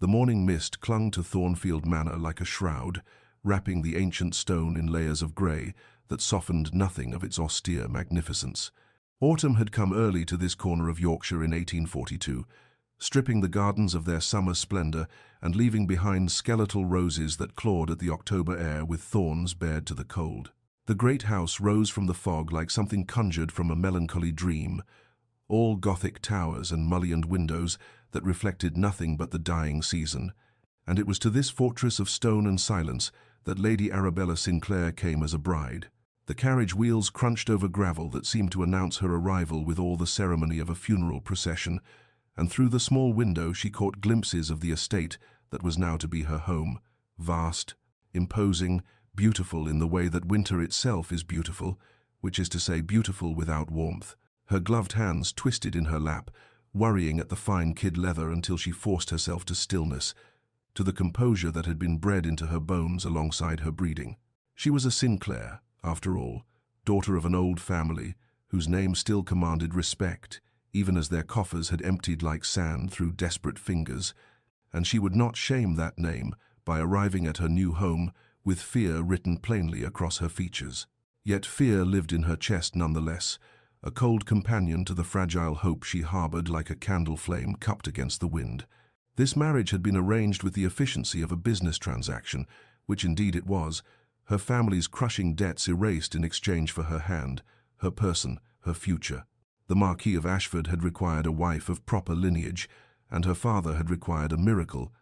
The morning mist clung to Thornfield Manor like a shroud, wrapping the ancient stone in layers of grey that softened nothing of its austere magnificence. Autumn had come early to this corner of Yorkshire in 1842, stripping the gardens of their summer splendour and leaving behind skeletal roses that clawed at the October air with thorns bared to the cold. The great house rose from the fog like something conjured from a melancholy dream, all Gothic towers and mullioned windows that reflected nothing but the dying season, and it was to this fortress of stone and silence that Lady Arabella Sinclair came as a bride. The carriage wheels crunched over gravel that seemed to announce her arrival with all the ceremony of a funeral procession, and through the small window she caught glimpses of the estate that was now to be her home, vast, imposing, beautiful in the way that winter itself is beautiful, which is to say beautiful without warmth. Her gloved hands twisted in her lap, worrying at the fine kid leather until she forced herself to stillness, to the composure that had been bred into her bones alongside her breeding. She was a Sinclair, after all, daughter of an old family, whose name still commanded respect, even as their coffers had emptied like sand through desperate fingers, and she would not shame that name by arriving at her new home with fear written plainly across her features. Yet fear lived in her chest nonetheless, a cold companion to the fragile hope she harbored like a candle flame cupped against the wind. This marriage had been arranged with the efficiency of a business transaction, which indeed it was, her family's crushing debts erased in exchange for her hand, her person, her future. The Marquis of Ashford had required a wife of proper lineage, and her father had required a miracle,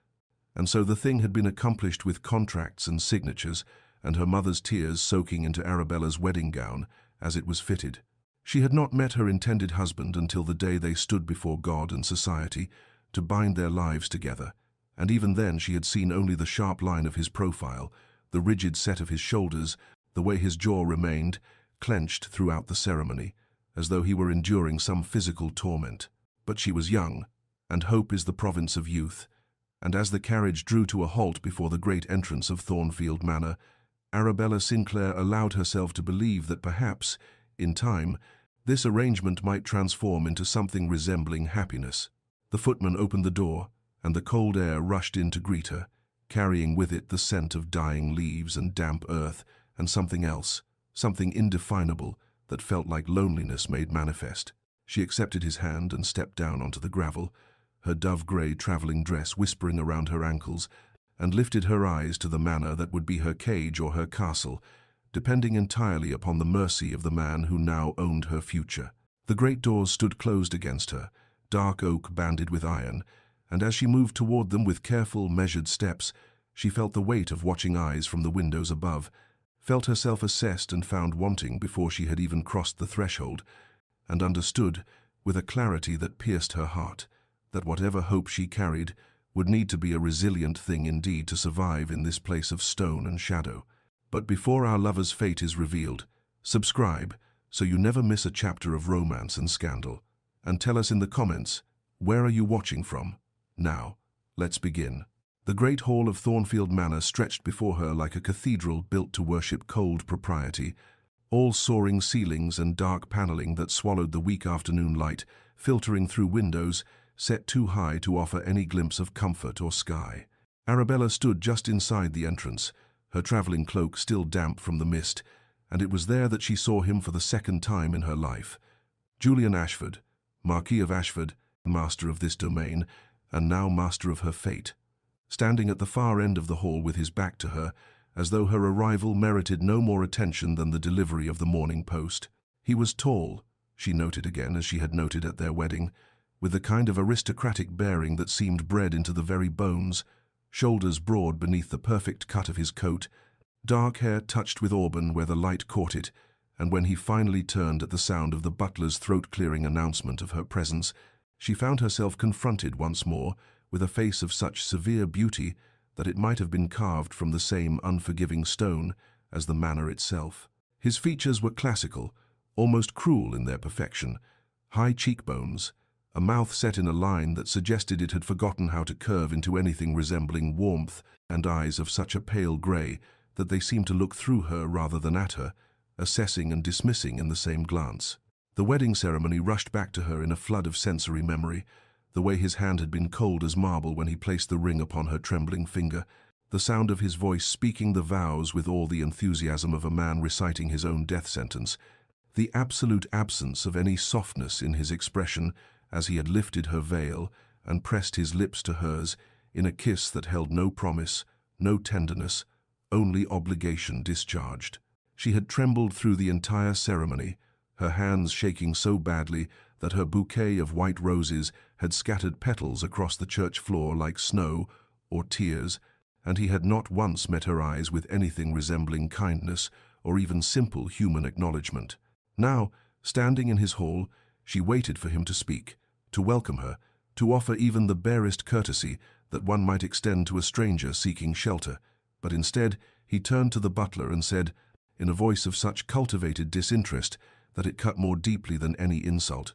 and so the thing had been accomplished with contracts and signatures, and her mother's tears soaking into Arabella's wedding gown, as it was fitted. She had not met her intended husband until the day they stood before God and society to bind their lives together, and even then she had seen only the sharp line of his profile, the rigid set of his shoulders, the way his jaw remained, clenched throughout the ceremony, as though he were enduring some physical torment. But she was young, and hope is the province of youth, and as the carriage drew to a halt before the great entrance of Thornfield Manor, Arabella Sinclair allowed herself to believe that perhaps, in time, this arrangement might transform into something resembling happiness. The footman opened the door, and the cold air rushed in to greet her, carrying with it the scent of dying leaves and damp earth, and something else, something indefinable, that felt like loneliness made manifest. She accepted his hand and stepped down onto the gravel, her dove-grey travelling dress whispering around her ankles, and lifted her eyes to the manor that would be her cage or her castle, depending entirely upon the mercy of the man who now owned her future. The great doors stood closed against her, dark oak banded with iron, and as she moved toward them with careful, measured steps, she felt the weight of watching eyes from the windows above, felt herself assessed and found wanting before she had even crossed the threshold, and understood, with a clarity that pierced her heart, that whatever hope she carried would need to be a resilient thing indeed to survive in this place of stone and shadow. But before our lover's fate is revealed, subscribe so you never miss a chapter of romance and scandal, and tell us in the comments, where are you watching from? Now, let's begin. The great hall of Thornfield Manor stretched before her like a cathedral built to worship cold propriety, all soaring ceilings and dark paneling that swallowed the weak afternoon light, filtering through windows, set too high to offer any glimpse of comfort or sky. Arabella stood just inside the entrance, her travelling cloak still damp from the mist, and it was there that she saw him for the second time in her life. Julian Ashford, Marquis of Ashford, master of this domain, and now master of her fate, standing at the far end of the hall with his back to her, as though her arrival merited no more attention than the delivery of the morning post. He was tall, she noted again as she had noted at their wedding, with the kind of aristocratic bearing that seemed bred into the very bones, shoulders broad beneath the perfect cut of his coat, dark hair touched with auburn where the light caught it, and when he finally turned at the sound of the butler's throat-clearing announcement of her presence, she found herself confronted once more with a face of such severe beauty that it might have been carved from the same unforgiving stone as the manor itself. His features were classical, almost cruel in their perfection, high cheekbones, a mouth set in a line that suggested it had forgotten how to curve into anything resembling warmth, and eyes of such a pale grey that they seemed to look through her rather than at her, assessing and dismissing in the same glance. The wedding ceremony rushed back to her in a flood of sensory memory, the way his hand had been cold as marble when he placed the ring upon her trembling finger, the sound of his voice speaking the vows with all the enthusiasm of a man reciting his own death sentence, the absolute absence of any softness in his expression as he had lifted her veil and pressed his lips to hers in a kiss that held no promise, no tenderness, only obligation discharged. She had trembled through the entire ceremony, her hands shaking so badly that her bouquet of white roses had scattered petals across the church floor like snow or tears, and he had not once met her eyes with anything resembling kindness or even simple human acknowledgement. Now, standing in his hall, she waited for him to speak, to welcome her, to offer even the barest courtesy that one might extend to a stranger seeking shelter, but instead he turned to the butler and said, in a voice of such cultivated disinterest that it cut more deeply than any insult,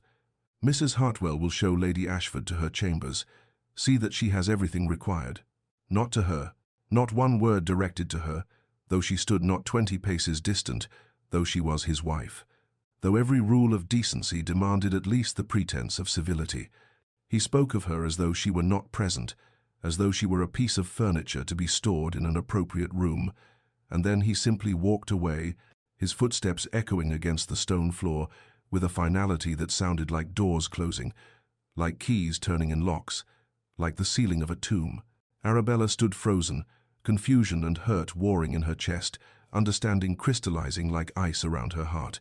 "Mrs. Hartwell will show Lady Ashford to her chambers. See that she has everything required." Not to her, not one word directed to her, though she stood not 20 paces distant, though she was his wife, though every rule of decency demanded at least the pretense of civility. He spoke of her as though she were not present, as though she were a piece of furniture to be stored in an appropriate room, and then he simply walked away, his footsteps echoing against the stone floor with a finality that sounded like doors closing, like keys turning in locks, like the ceiling of a tomb. Arabella stood frozen, confusion and hurt warring in her chest, understanding crystallizing like ice around her heart.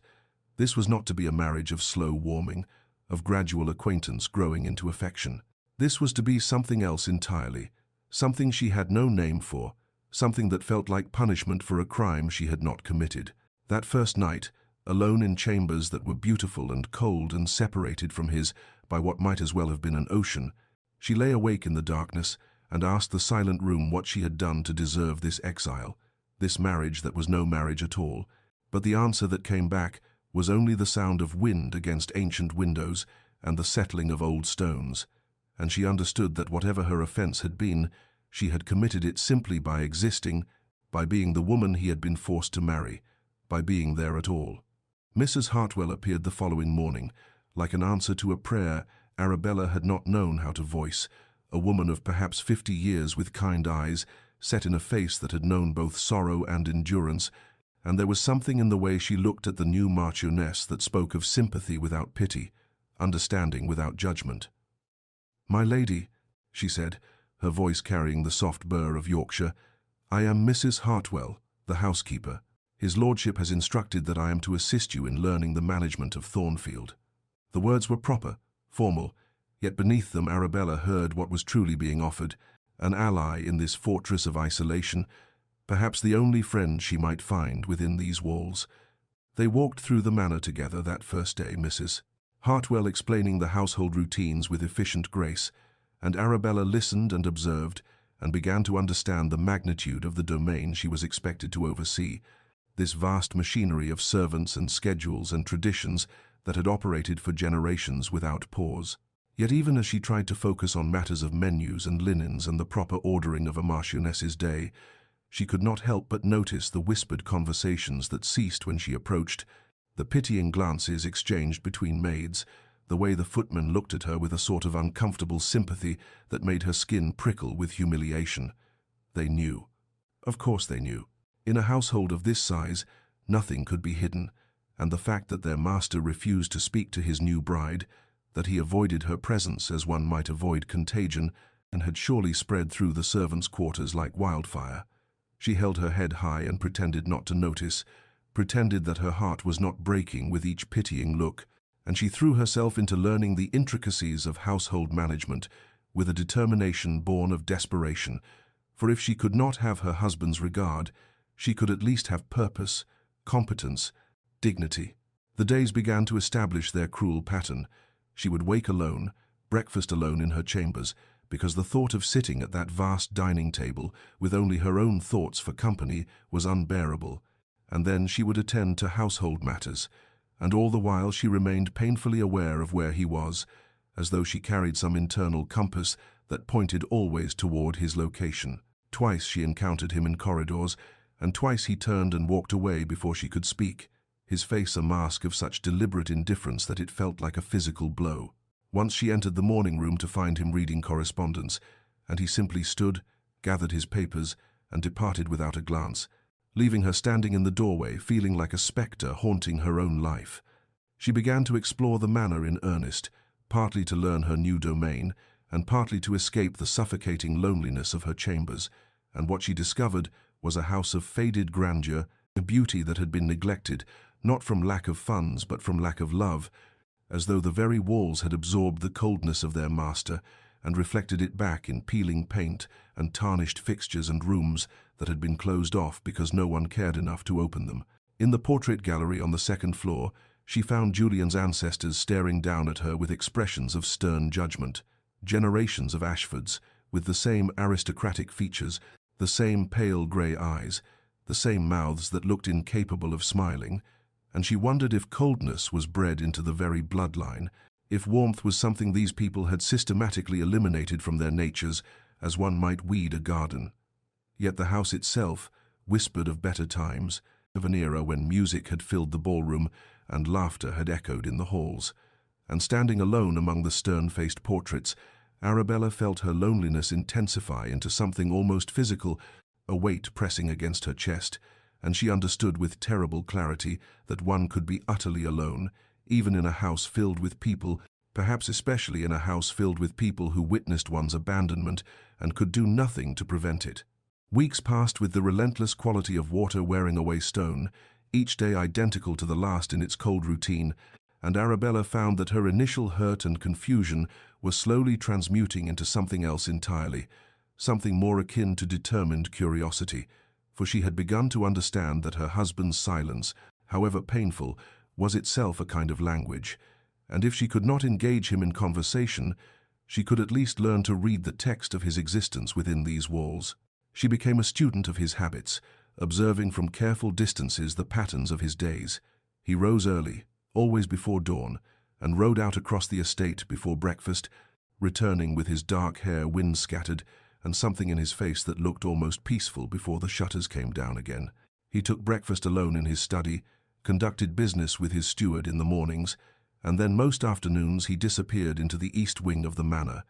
This was not to be a marriage of slow warming, of gradual acquaintance growing into affection. This was to be something else entirely, something she had no name for, something that felt like punishment for a crime she had not committed. That first night, alone in chambers that were beautiful and cold and separated from his by what might as well have been an ocean, she lay awake in the darkness and asked the silent room what she had done to deserve this exile, this marriage that was no marriage at all. But the answer that came back was only the sound of wind against ancient windows and the settling of old stones, and she understood that whatever her offense had been, she had committed it simply by existing, by being the woman he had been forced to marry, by being there at all. Mrs. Hartwell appeared the following morning, like an answer to a prayer Arabella had not known how to voice, a woman of perhaps 50 years with kind eyes, set in a face that had known both sorrow and endurance, and there was something in the way she looked at the new Marchioness that spoke of sympathy without pity, understanding without judgment. "My lady," she said, her voice carrying the soft burr of Yorkshire, "I am Mrs. Hartwell, the housekeeper. His lordship has instructed that I am to assist you in learning the management of Thornfield." The words were proper, formal, yet beneath them Arabella heard what was truly being offered, an ally in this fortress of isolation, perhaps the only friend she might find within these walls. They walked through the manor together that first day, Mrs. Hartwell explaining the household routines with efficient grace, and Arabella listened and observed, and began to understand the magnitude of the domain she was expected to oversee, this vast machinery of servants and schedules and traditions that had operated for generations without pause. Yet even as she tried to focus on matters of menus and linens and the proper ordering of a Marchioness's day, she could not help but notice the whispered conversations that ceased when she approached, the pitying glances exchanged between maids, the way the footmen looked at her with a sort of uncomfortable sympathy that made her skin prickle with humiliation. They knew. Of course they knew. In a household of this size, nothing could be hidden, and the fact that their master refused to speak to his new bride, that he avoided her presence as one might avoid contagion, and had surely spread through the servants' quarters like wildfire. She held her head high and pretended not to notice, pretended that her heart was not breaking with each pitying look, and she threw herself into learning the intricacies of household management with a determination born of desperation, for if she could not have her husband's regard, she could at least have purpose, competence, dignity. The days began to establish their cruel pattern. She would wake alone, breakfast alone in her chambers, because the thought of sitting at that vast dining table with only her own thoughts for company was unbearable, and then she would attend to household matters, and all the while she remained painfully aware of where he was, as though she carried some internal compass that pointed always toward his location. Twice she encountered him in corridors, and twice he turned and walked away before she could speak, his face a mask of such deliberate indifference that it felt like a physical blow. Once she entered the morning room to find him reading correspondence, and he simply stood, gathered his papers, and departed without a glance, leaving her standing in the doorway, feeling like a spectre haunting her own life. She began to explore the manor in earnest, partly to learn her new domain, and partly to escape the suffocating loneliness of her chambers, and what she discovered was a house of faded grandeur, a beauty that had been neglected, not from lack of funds but from lack of love, as though the very walls had absorbed the coldness of their master and reflected it back in peeling paint and tarnished fixtures and rooms that had been closed off because no one cared enough to open them. In the portrait gallery on the second floor, she found Julian's ancestors staring down at her with expressions of stern judgment. Generations of Ashfords, with the same aristocratic features, the same pale grey eyes, the same mouths that looked incapable of smiling, and she wondered if coldness was bred into the very bloodline, if warmth was something these people had systematically eliminated from their natures, as one might weed a garden. Yet the house itself whispered of better times, of an era when music had filled the ballroom and laughter had echoed in the halls. And standing alone among the stern-faced portraits, Arabella felt her loneliness intensify into something almost physical, a weight pressing against her chest, and she understood with terrible clarity that one could be utterly alone, even in a house filled with people, perhaps especially in a house filled with people who witnessed one's abandonment and could do nothing to prevent it. Weeks passed with the relentless quality of water wearing away stone, each day identical to the last in its cold routine, and Arabella found that her initial hurt and confusion were slowly transmuting into something else entirely, something more akin to determined curiosity, for she had begun to understand that her husband's silence, however painful, was itself a kind of language, and if she could not engage him in conversation, she could at least learn to read the text of his existence within these walls. She became a student of his habits, observing from careful distances the patterns of his days. He rose early, always before dawn, and rode out across the estate before breakfast, returning with his dark hair wind-scattered and something in his face that looked almost peaceful before the shutters came down again. He took breakfast alone in his study, conducted business with his steward in the mornings, and then most afternoons he disappeared into the east wing of the manor,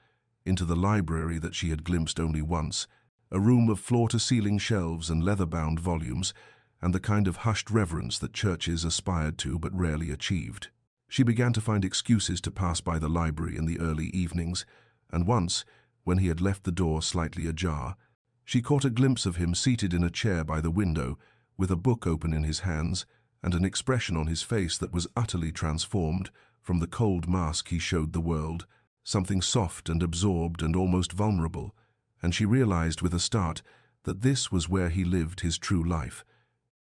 into the library that she had glimpsed only once, a room of floor-to-ceiling shelves and leather-bound volumes, and the kind of hushed reverence that churches aspired to but rarely achieved. She began to find excuses to pass by the library in the early evenings, and once, when he had left the door slightly ajar, she caught a glimpse of him seated in a chair by the window, with a book open in his hands, and an expression on his face that was utterly transformed from the cold mask he showed the world, something soft and absorbed and almost vulnerable, and she realized with a start that this was where he lived his true life.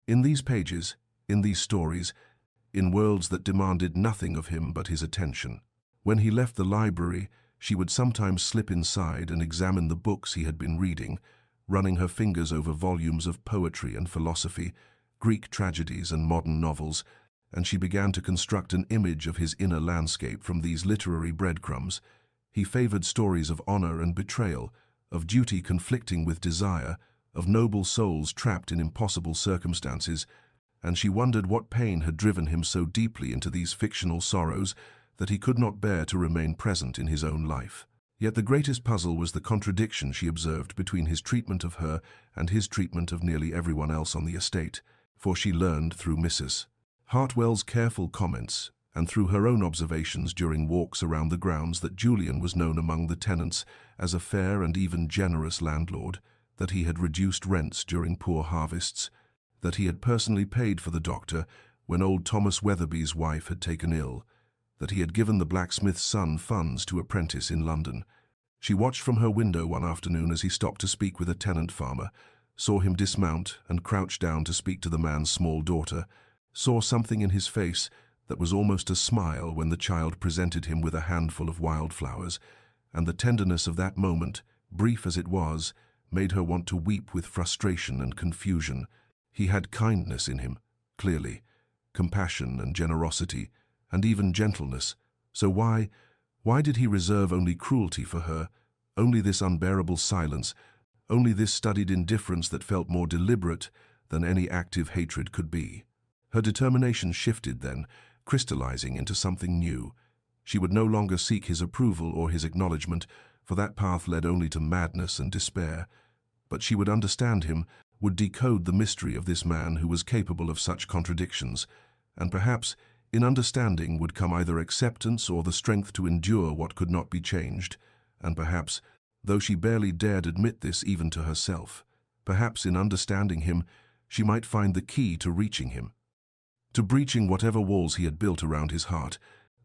In these pages, in these stories, in worlds that demanded nothing of him but his attention. When he left the library, she would sometimes slip inside and examine the books he had been reading, running her fingers over volumes of poetry and philosophy, Greek tragedies and modern novels, and she began to construct an image of his inner landscape from these literary breadcrumbs. He favored stories of honor and betrayal, of duty conflicting with desire, of noble souls trapped in impossible circumstances, and she wondered what pain had driven him so deeply into these fictional sorrows that he could not bear to remain present in his own life. Yet the greatest puzzle was the contradiction she observed between his treatment of her and his treatment of nearly everyone else on the estate, for she learned through Mrs. Hartwell's careful comments and through her own observations during walks around the grounds that Julian was known among the tenants as a fair and even generous landlord, that he had reduced rents during poor harvests, that he had personally paid for the doctor when old Thomas Weatherby's wife had taken ill, that he had given the blacksmith's son funds to apprentice in London. She watched from her window one afternoon as he stopped to speak with a tenant farmer, saw him dismount and crouch down to speak to the man's small daughter, saw something in his face that was almost a smile when the child presented him with a handful of wildflowers, and the tenderness of that moment, brief as it was, made her want to weep with frustration and confusion. He had kindness in him, clearly, compassion and generosity, and even gentleness. So why did he reserve only cruelty for her, only this unbearable silence, only this studied indifference that felt more deliberate than any active hatred could be? Her determination shifted then, crystallizing into something new. She would no longer seek his approval or his acknowledgement, for that path led only to madness and despair. But she would understand him, would decode the mystery of this man who was capable of such contradictions, and perhaps, in understanding, would come either acceptance or the strength to endure what could not be changed, and perhaps, though she barely dared admit this even to herself, perhaps in understanding him, she might find the key to reaching him, to breaching whatever walls he had built around his heart,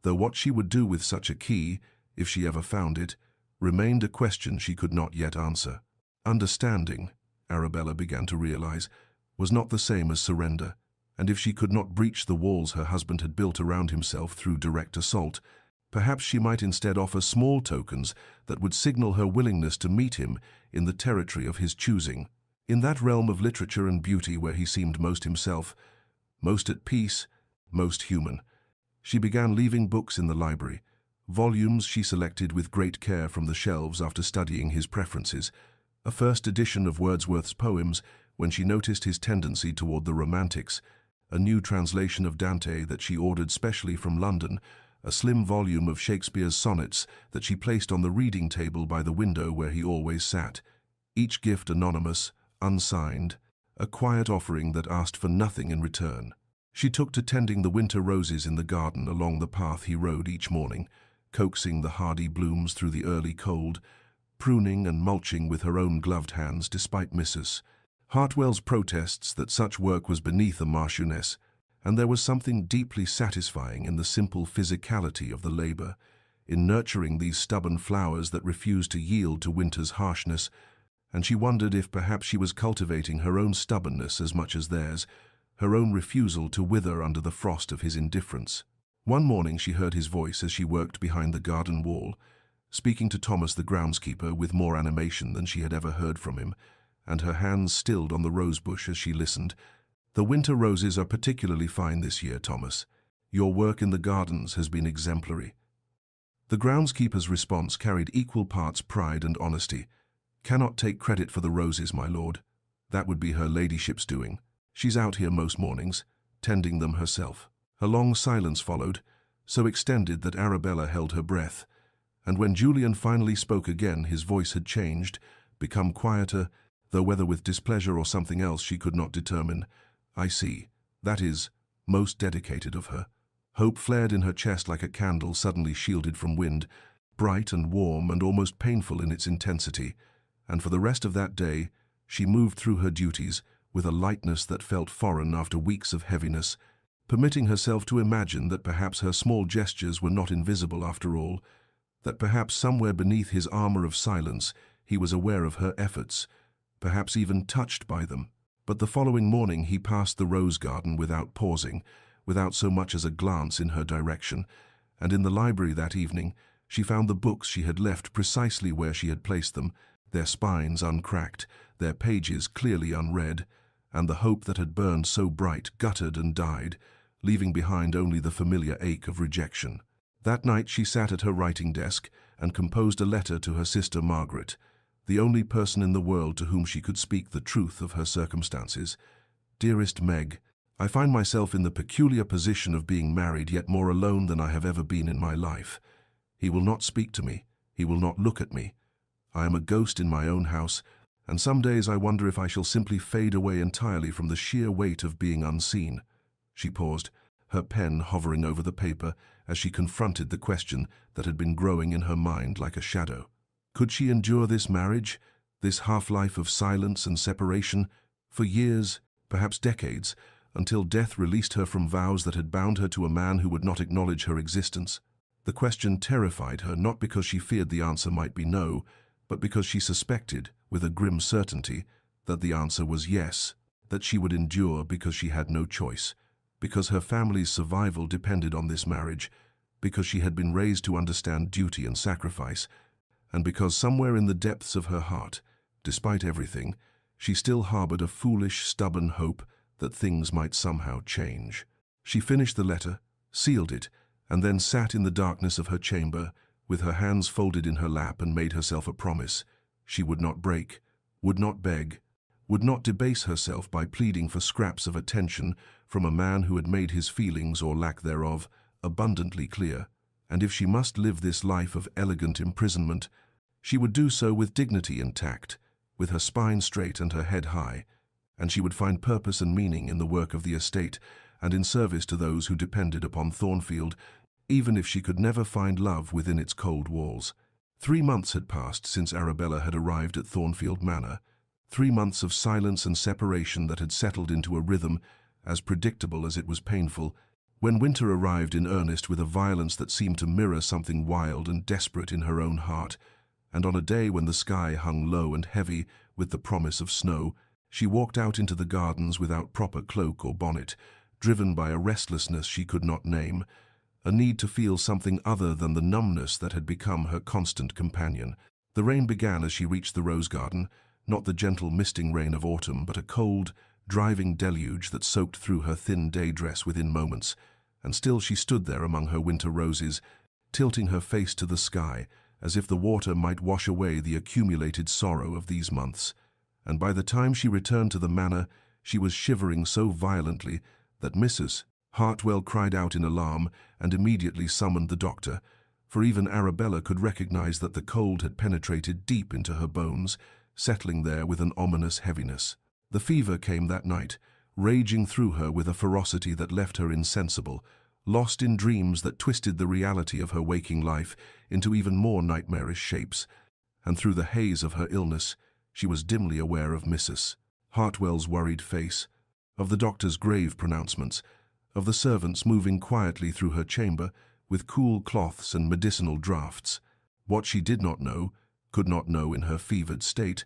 though what she would do with such a key, if she ever found it, remained a question she could not yet answer. Understanding, Arabella began to realize, was not the same as surrender, and if she could not breach the walls her husband had built around himself through direct assault, perhaps she might instead offer small tokens that would signal her willingness to meet him in the territory of his choosing, in that realm of literature and beauty where he seemed most himself, most at peace, most human. She began leaving books in the library, volumes she selected with great care from the shelves after studying his preferences, a first edition of Wordsworth's poems when she noticed his tendency toward the romantics, a new translation of Dante that she ordered specially from London, a slim volume of Shakespeare's sonnets that she placed on the reading table by the window where he always sat, each gift anonymous, unsigned, a quiet offering that asked for nothing in return. She took to tending the winter roses in the garden along the path he rode each morning, coaxing the hardy blooms through the early cold, pruning and mulching with her own gloved hands despite Mrs. Hartwell's protests that such work was beneath a marchioness, and there was something deeply satisfying in the simple physicality of the labor, in nurturing these stubborn flowers that refused to yield to winter's harshness, and she wondered if perhaps she was cultivating her own stubbornness as much as theirs, her own refusal to wither under the frost of his indifference. One morning she heard his voice as she worked behind the garden wall, speaking to Thomas the groundskeeper with more animation than she had ever heard from him, and her hands stilled on the rosebush as she listened. "The winter roses are particularly fine this year, Thomas. Your work in the gardens has been exemplary." The groundskeeper's response carried equal parts pride and honesty. "Cannot take credit for the roses, my lord. That would be her ladyship's doing. She's out here most mornings, tending them herself." A long silence followed, so extended that Arabella held her breath, and when Julian finally spoke again, his voice had changed, become quieter, though whether with displeasure or something else she could not determine. "I see. That is most dedicated of her." Hope flared in her chest like a candle suddenly shielded from wind, bright and warm and almost painful in its intensity, and for the rest of that day she moved through her duties with a lightness that felt foreign after weeks of heaviness, permitting herself to imagine that perhaps her small gestures were not invisible after all, that perhaps somewhere beneath his armor of silence he was aware of her efforts, perhaps even touched by them. But the following morning he passed the rose garden without pausing, without so much as a glance in her direction, and in the library that evening she found the books she had left precisely where she had placed them, their spines uncracked, their pages clearly unread, and the hope that had burned so bright guttered and died, leaving behind only the familiar ache of rejection. That night she sat at her writing desk and composed a letter to her sister Margaret, the only person in the world to whom she could speak the truth of her circumstances. "Dearest Meg, I find myself in the peculiar position of being married yet more alone than I have ever been in my life. He will not speak to me. He will not look at me. I am a ghost in my own house, and some days I wonder if I shall simply fade away entirely from the sheer weight of being unseen." She paused, her pen hovering over the paper as she confronted the question that had been growing in her mind like a shadow. Could she endure this marriage, this half-life of silence and separation, for years, perhaps decades, until death released her from vows that had bound her to a man who would not acknowledge her existence? The question terrified her, not because she feared the answer might be no, but because she suspected, with a grim certainty, that the answer was yes, that she would endure because she had no choice, because her family's survival depended on this marriage, because she had been raised to understand duty and sacrifice, and because somewhere in the depths of her heart, despite everything, she still harbored a foolish, stubborn hope that things might somehow change. She finished the letter, sealed it, and then sat in the darkness of her chamber, with her hands folded in her lap, and made herself a promise. She would not break, would not beg, would not debase herself by pleading for scraps of attention from a man who had made his feelings, or lack thereof, abundantly clear, and if she must live this life of elegant imprisonment, she would do so with dignity and tact, with her spine straight and her head high, and she would find purpose and meaning in the work of the estate and in service to those who depended upon Thornfield, even if she could never find love within its cold walls. 3 months had passed since Arabella had arrived at Thornfield Manor, 3 months of silence and separation that had settled into a rhythm as predictable as it was painful, when winter arrived in earnest with a violence that seemed to mirror something wild and desperate in her own heart, and on a day when the sky hung low and heavy with the promise of snow, she walked out into the gardens without proper cloak or bonnet, driven by a restlessness she could not name, a need to feel something other than the numbness that had become her constant companion. The rain began as she reached the rose garden, not the gentle misting rain of autumn, but a cold, driving deluge that soaked through her thin day dress within moments, and still she stood there among her winter roses, tilting her face to the sky, as if the water might wash away the accumulated sorrow of these months. And by the time she returned to the manor, she was shivering so violently that Mrs. Hartwell cried out in alarm and immediately summoned the doctor, for even Arabella could recognize that the cold had penetrated deep into her bones, settling there with an ominous heaviness. The fever came that night, raging through her with a ferocity that left her insensible, lost in dreams that twisted the reality of her waking life into even more nightmarish shapes, and through the haze of her illness, she was dimly aware of Mrs. Hartwell's worried face, of the doctor's grave pronouncements, of the servants moving quietly through her chamber with cool cloths and medicinal draughts. What she did not know, could not know in her fevered state,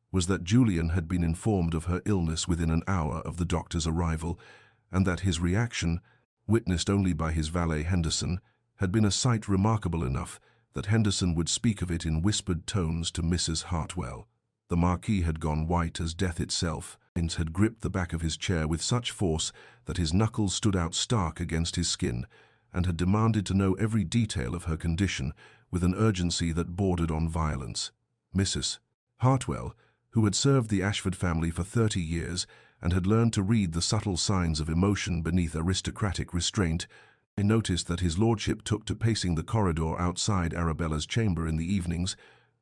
was that Julian had been informed of her illness within an hour of the doctor's arrival, and that his reaction, witnessed only by his valet Henderson, had been a sight remarkable enough that Henderson would speak of it in whispered tones to Mrs. Hartwell. The Marquis had gone white as death itself, and had gripped the back of his chair with such force that his knuckles stood out stark against his skin, and had demanded to know every detail of her condition with an urgency that bordered on violence. Mrs. Hartwell, who had served the Ashford family for 30 years and had learned to read the subtle signs of emotion beneath aristocratic restraint, noticed that his lordship took to pacing the corridor outside Arabella's chamber in the evenings,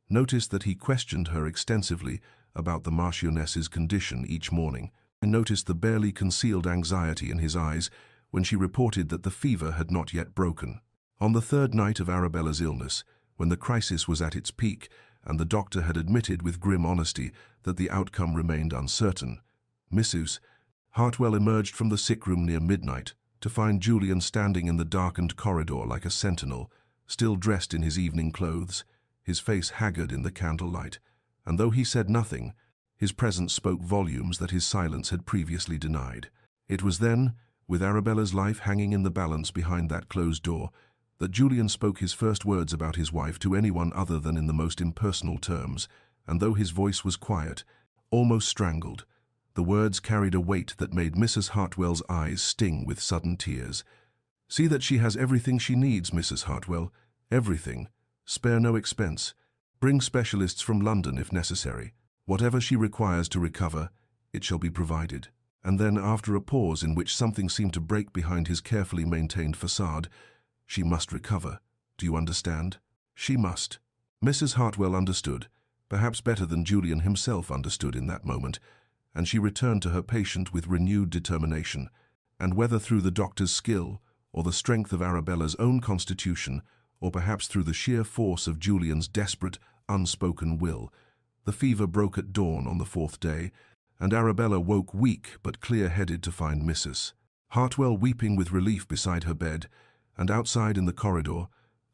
noticed that he questioned her extensively about the Marchioness's condition each morning, and noticed the barely concealed anxiety in his eyes when she reported that the fever had not yet broken. On the 3rd night of Arabella's illness, when the crisis was at its peak, and the doctor had admitted with grim honesty that the outcome remained uncertain, Mrs. Hartwell emerged from the sick room near midnight to find Julian standing in the darkened corridor like a sentinel, still dressed in his evening clothes, his face haggard in the candlelight, and though he said nothing, his presence spoke volumes that his silence had previously denied. It was then, with Arabella's life hanging in the balance behind that closed door, that Julian spoke his first words about his wife to anyone other than in the most impersonal terms, and though his voice was quiet, almost strangled, the words carried a weight that made Mrs. Hartwell's eyes sting with sudden tears. "See that she has everything she needs, Mrs. Hartwell, everything. Spare no expense. Bring specialists from London if necessary. Whatever she requires to recover, it shall be provided." And then, after a pause in which something seemed to break behind his carefully maintained facade, "She must recover. Do you understand? She must." Mrs. Hartwell understood, perhaps better than Julian himself understood in that moment, and she returned to her patient with renewed determination, and whether through the doctor's skill, or the strength of Arabella's own constitution, or perhaps through the sheer force of Julian's desperate, unspoken will, the fever broke at dawn on the 4th day, and Arabella woke weak but clear-headed to find Mrs. Hartwell weeping with relief beside her bed, and outside in the corridor,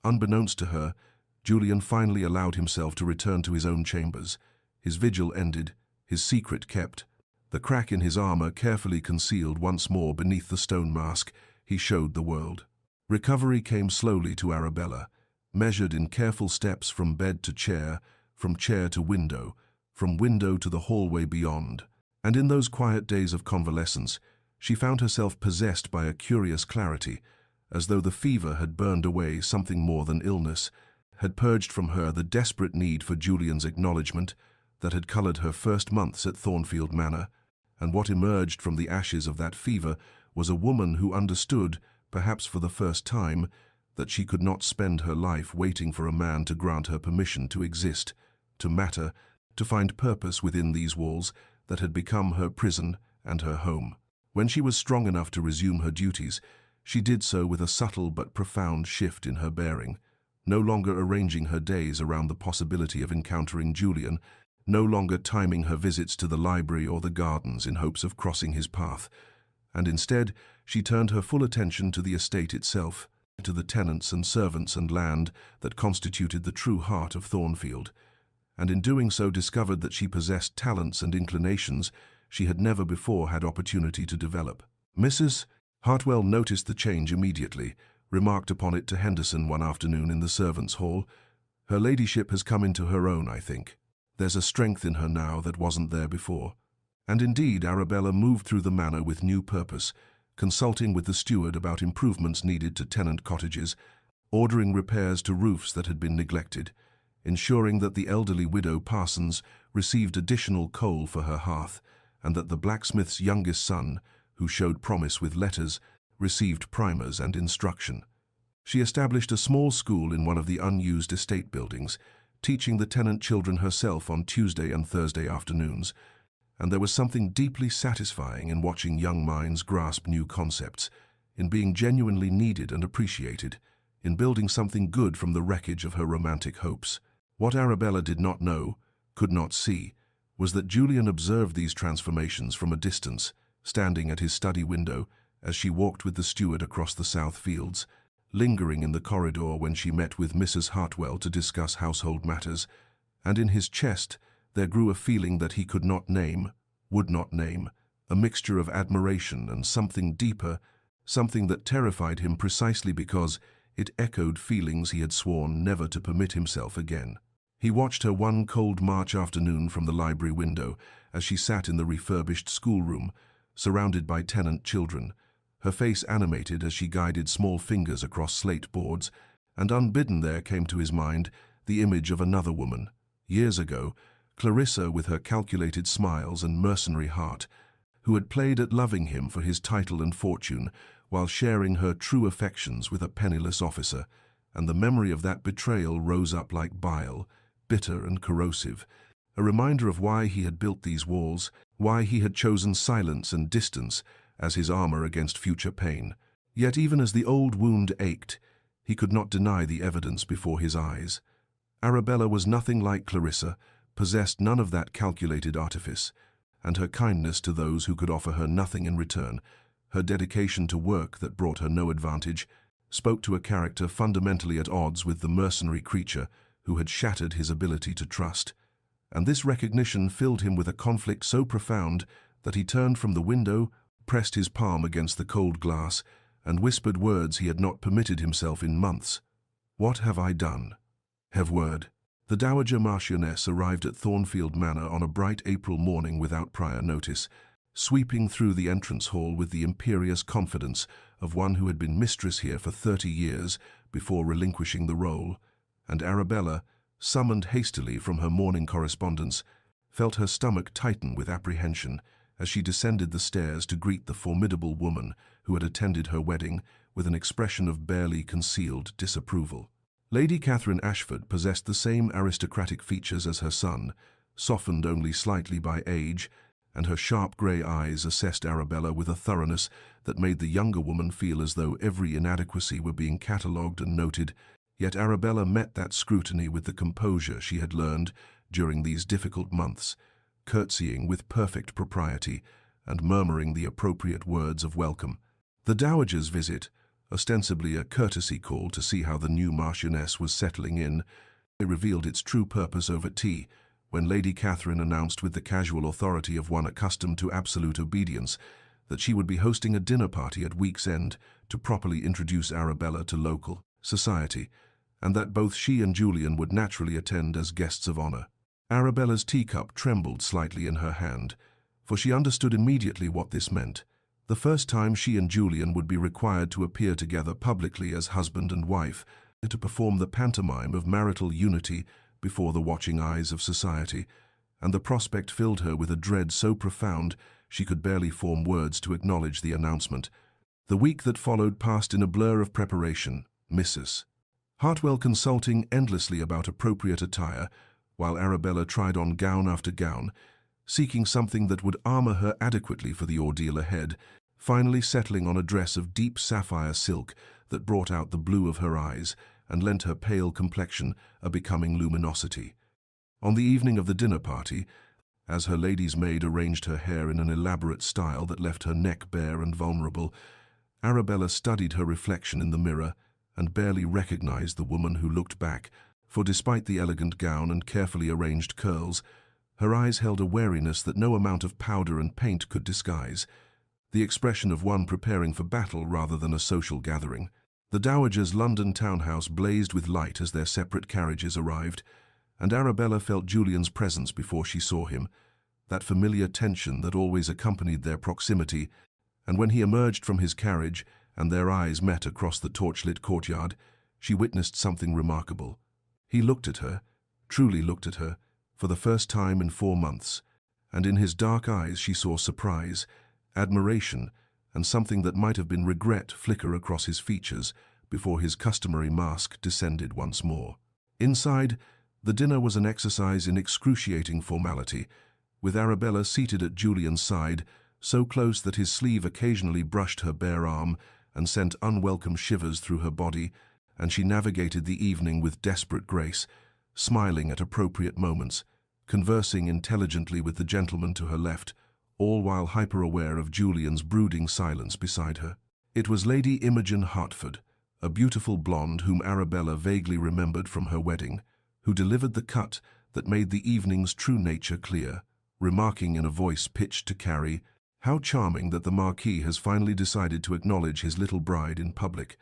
unbeknownst to her, Julian finally allowed himself to return to his own chambers, his vigil ended, his secret kept. The crack in his armor carefully concealed once more beneath the stone mask, he showed the world. Recovery came slowly to Arabella, measured in careful steps from bed to chair, from chair to window, from window to the hallway beyond. And in those quiet days of convalescence, she found herself possessed by a curious clarity, as though the fever had burned away something more than illness, had purged from her the desperate need for Julian's acknowledgement that had colored her first months at Thornfield Manor, and what emerged from the ashes of that fever was a woman who understood, perhaps for the first time, that she could not spend her life waiting for a man to grant her permission to exist, to matter, to find purpose within these walls that had become her prison and her home. When she was strong enough to resume her duties, she did so with a subtle but profound shift in her bearing, no longer arranging her days around the possibility of encountering Julian, no longer timing her visits to the library or the gardens in hopes of crossing his path, and instead she turned her full attention to the estate itself, to the tenants and servants and land that constituted the true heart of Thornfield, and in doing so discovered that she possessed talents and inclinations she had never before had opportunity to develop. Mrs. Hartwell noticed the change immediately, remarked upon it to Henderson one afternoon in the servants' hall. "Her ladyship has come into her own, I think. There's a strength in her now that wasn't there before." And indeed, Arabella moved through the manor with new purpose, consulting with the steward about improvements needed to tenant cottages, ordering repairs to roofs that had been neglected, ensuring that the elderly widow Parsons received additional coal for her hearth, and that the blacksmith's youngest son, who showed promise with letters, received primers and instruction. She established a small school in one of the unused estate buildings, teaching the tenant children herself on Tuesday and Thursday afternoons, and there was something deeply satisfying in watching young minds grasp new concepts, in being genuinely needed and appreciated, in building something good from the wreckage of her romantic hopes. What Arabella did not know, could not see, was that Julian observed these transformations from a distance, standing at his study window as she walked with the steward across the south fields, lingering in the corridor when she met with Mrs. Hartwell to discuss household matters, and in his chest there grew a feeling that he could not name, would not name, a mixture of admiration and something deeper, something that terrified him precisely because it echoed feelings he had sworn never to permit himself again. He watched her one cold March afternoon from the library window as she sat in the refurbished schoolroom, surrounded by tenant children, her face animated as she guided small fingers across slate boards, and unbidden there came to his mind the image of another woman, years ago, Clarissa with her calculated smiles and mercenary heart, who had played at loving him for his title and fortune while sharing her true affections with a penniless officer, and the memory of that betrayal rose up like bile, bitter and corrosive, a reminder of why he had built these walls, why he had chosen silence and distance as his armor against future pain. Yet even as the old wound ached, he could not deny the evidence before his eyes. Arabella was nothing like Clarissa, possessed none of that calculated artifice, and her kindness to those who could offer her nothing in return, her dedication to work that brought her no advantage, spoke to a character fundamentally at odds with the mercenary creature who had shattered his ability to trust. And this recognition filled him with a conflict so profound that he turned from the window, pressed his palm against the cold glass, and whispered words he had not permitted himself in months. "What have I done?" "Have word." The Dowager Marchioness arrived at Thornfield Manor on a bright April morning without prior notice, sweeping through the entrance hall with the imperious confidence of one who had been mistress here for 30 years before relinquishing the role, and Arabella, summoned hastily from her morning correspondence, felt her stomach tighten with apprehension as she descended the stairs to greet the formidable woman who had attended her wedding with an expression of barely concealed disapproval. Lady Catherine Ashford possessed the same aristocratic features as her son, softened only slightly by age, and her sharp grey eyes assessed Arabella with a thoroughness that made the younger woman feel as though every inadequacy were being catalogued and noted. Yet Arabella met that scrutiny with the composure she had learned during these difficult months, curtsying with perfect propriety and murmuring the appropriate words of welcome. The Dowager's visit, ostensibly a courtesy call to see how the new Marchioness was settling in, revealed its true purpose over tea, when Lady Catherine announced with the casual authority of one accustomed to absolute obedience that she would be hosting a dinner party at week's end to properly introduce Arabella to local society, and that both she and Julian would naturally attend as guests of honor. Arabella's teacup trembled slightly in her hand, for she understood immediately what this meant. The first time she and Julian would be required to appear together publicly as husband and wife, to perform the pantomime of marital unity before the watching eyes of society, and the prospect filled her with a dread so profound she could barely form words to acknowledge the announcement. The week that followed passed in a blur of preparation, Mrs. Hartwell consulting endlessly about appropriate attire, while Arabella tried on gown after gown, seeking something that would armor her adequately for the ordeal ahead, finally settling on a dress of deep sapphire silk that brought out the blue of her eyes and lent her pale complexion a becoming luminosity. On the evening of the dinner party, as her lady's maid arranged her hair in an elaborate style that left her neck bare and vulnerable, Arabella studied her reflection in the mirror and barely recognized the woman who looked back, for despite the elegant gown and carefully arranged curls, her eyes held a wariness that no amount of powder and paint could disguise, the expression of one preparing for battle rather than a social gathering. The Dowager's London townhouse blazed with light as their separate carriages arrived, and Arabella felt Julian's presence before she saw him, that familiar tension that always accompanied their proximity, and when he emerged from his carriage and their eyes met across the torchlit courtyard, she witnessed something remarkable. He looked at her, truly looked at her, for the first time in 4 months, and in his dark eyes she saw surprise, admiration, and something that might have been regret flicker across his features before his customary mask descended once more. Inside, the dinner was an exercise in excruciating formality, with Arabella seated at Julian's side, so close that his sleeve occasionally brushed her bare arm and sent unwelcome shivers through her body, and she navigated the evening with desperate grace, smiling at appropriate moments, conversing intelligently with the gentleman to her left, all while hyper-aware of Julian's brooding silence beside her. It was Lady Imogen Hertford, a beautiful blonde whom Arabella vaguely remembered from her wedding, who delivered the cut that made the evening's true nature clear, remarking in a voice pitched to carry, "How charming that the Marquis has finally decided to acknowledge his little bride in public,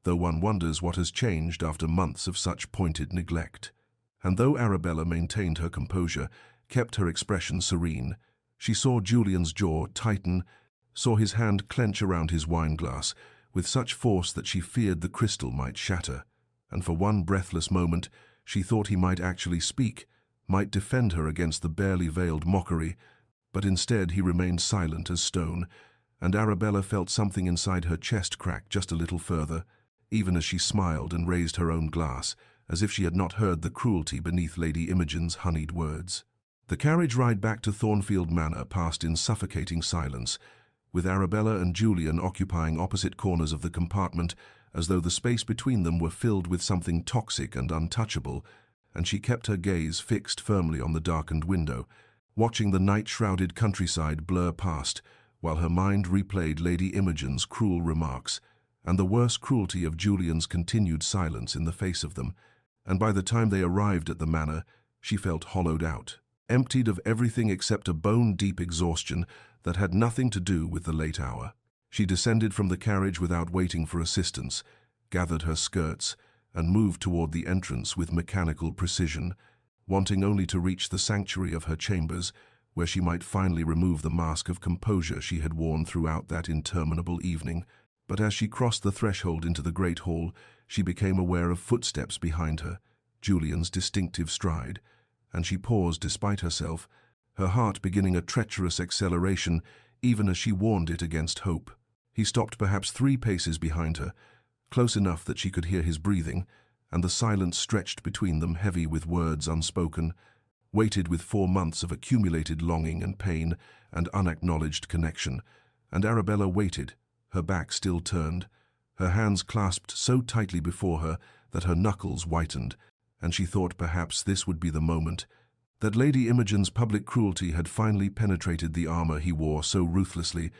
though one wonders what has changed after months of such pointed neglect." And though Arabella maintained her composure, kept her expression serene, she saw Julian's jaw tighten, saw his hand clench around his wine-glass with such force that she feared the crystal might shatter, and for one breathless moment she thought he might actually speak, might defend her against the barely veiled mockery, but instead he remained silent as stone, and Arabella felt something inside her chest crack just a little further, even as she smiled and raised her own glass, as if she had not heard the cruelty beneath Lady Imogen's honeyed words. The carriage ride back to Thornfield Manor passed in suffocating silence, with Arabella and Julian occupying opposite corners of the compartment, as though the space between them were filled with something toxic and untouchable, and she kept her gaze fixed firmly on the darkened window, watching the night-shrouded countryside blur past, while her mind replayed Lady Imogen's cruel remarks, and the worse cruelty of Julian's continued silence in the face of them, and by the time they arrived at the manor, she felt hollowed out, emptied of everything except a bone-deep exhaustion that had nothing to do with the late hour. She descended from the carriage without waiting for assistance, gathered her skirts, and moved toward the entrance with mechanical precision, wanting only to reach the sanctuary of her chambers, where she might finally remove the mask of composure she had worn throughout that interminable evening. But as she crossed the threshold into the great hall, she became aware of footsteps behind her, Julian's distinctive stride, and she paused despite herself, her heart beginning a treacherous acceleration even as she warned it against hope. He stopped perhaps 3 paces behind her, close enough that she could hear his breathing, and the silence stretched between them heavy with words unspoken, weighted with 4 months of accumulated longing and pain and unacknowledged connection, and Arabella waited, her back still turned, her hands clasped so tightly before her that her knuckles whitened, and she thought perhaps this would be the moment, that Lady Imogen's public cruelty had finally penetrated the armor he wore so ruthlessly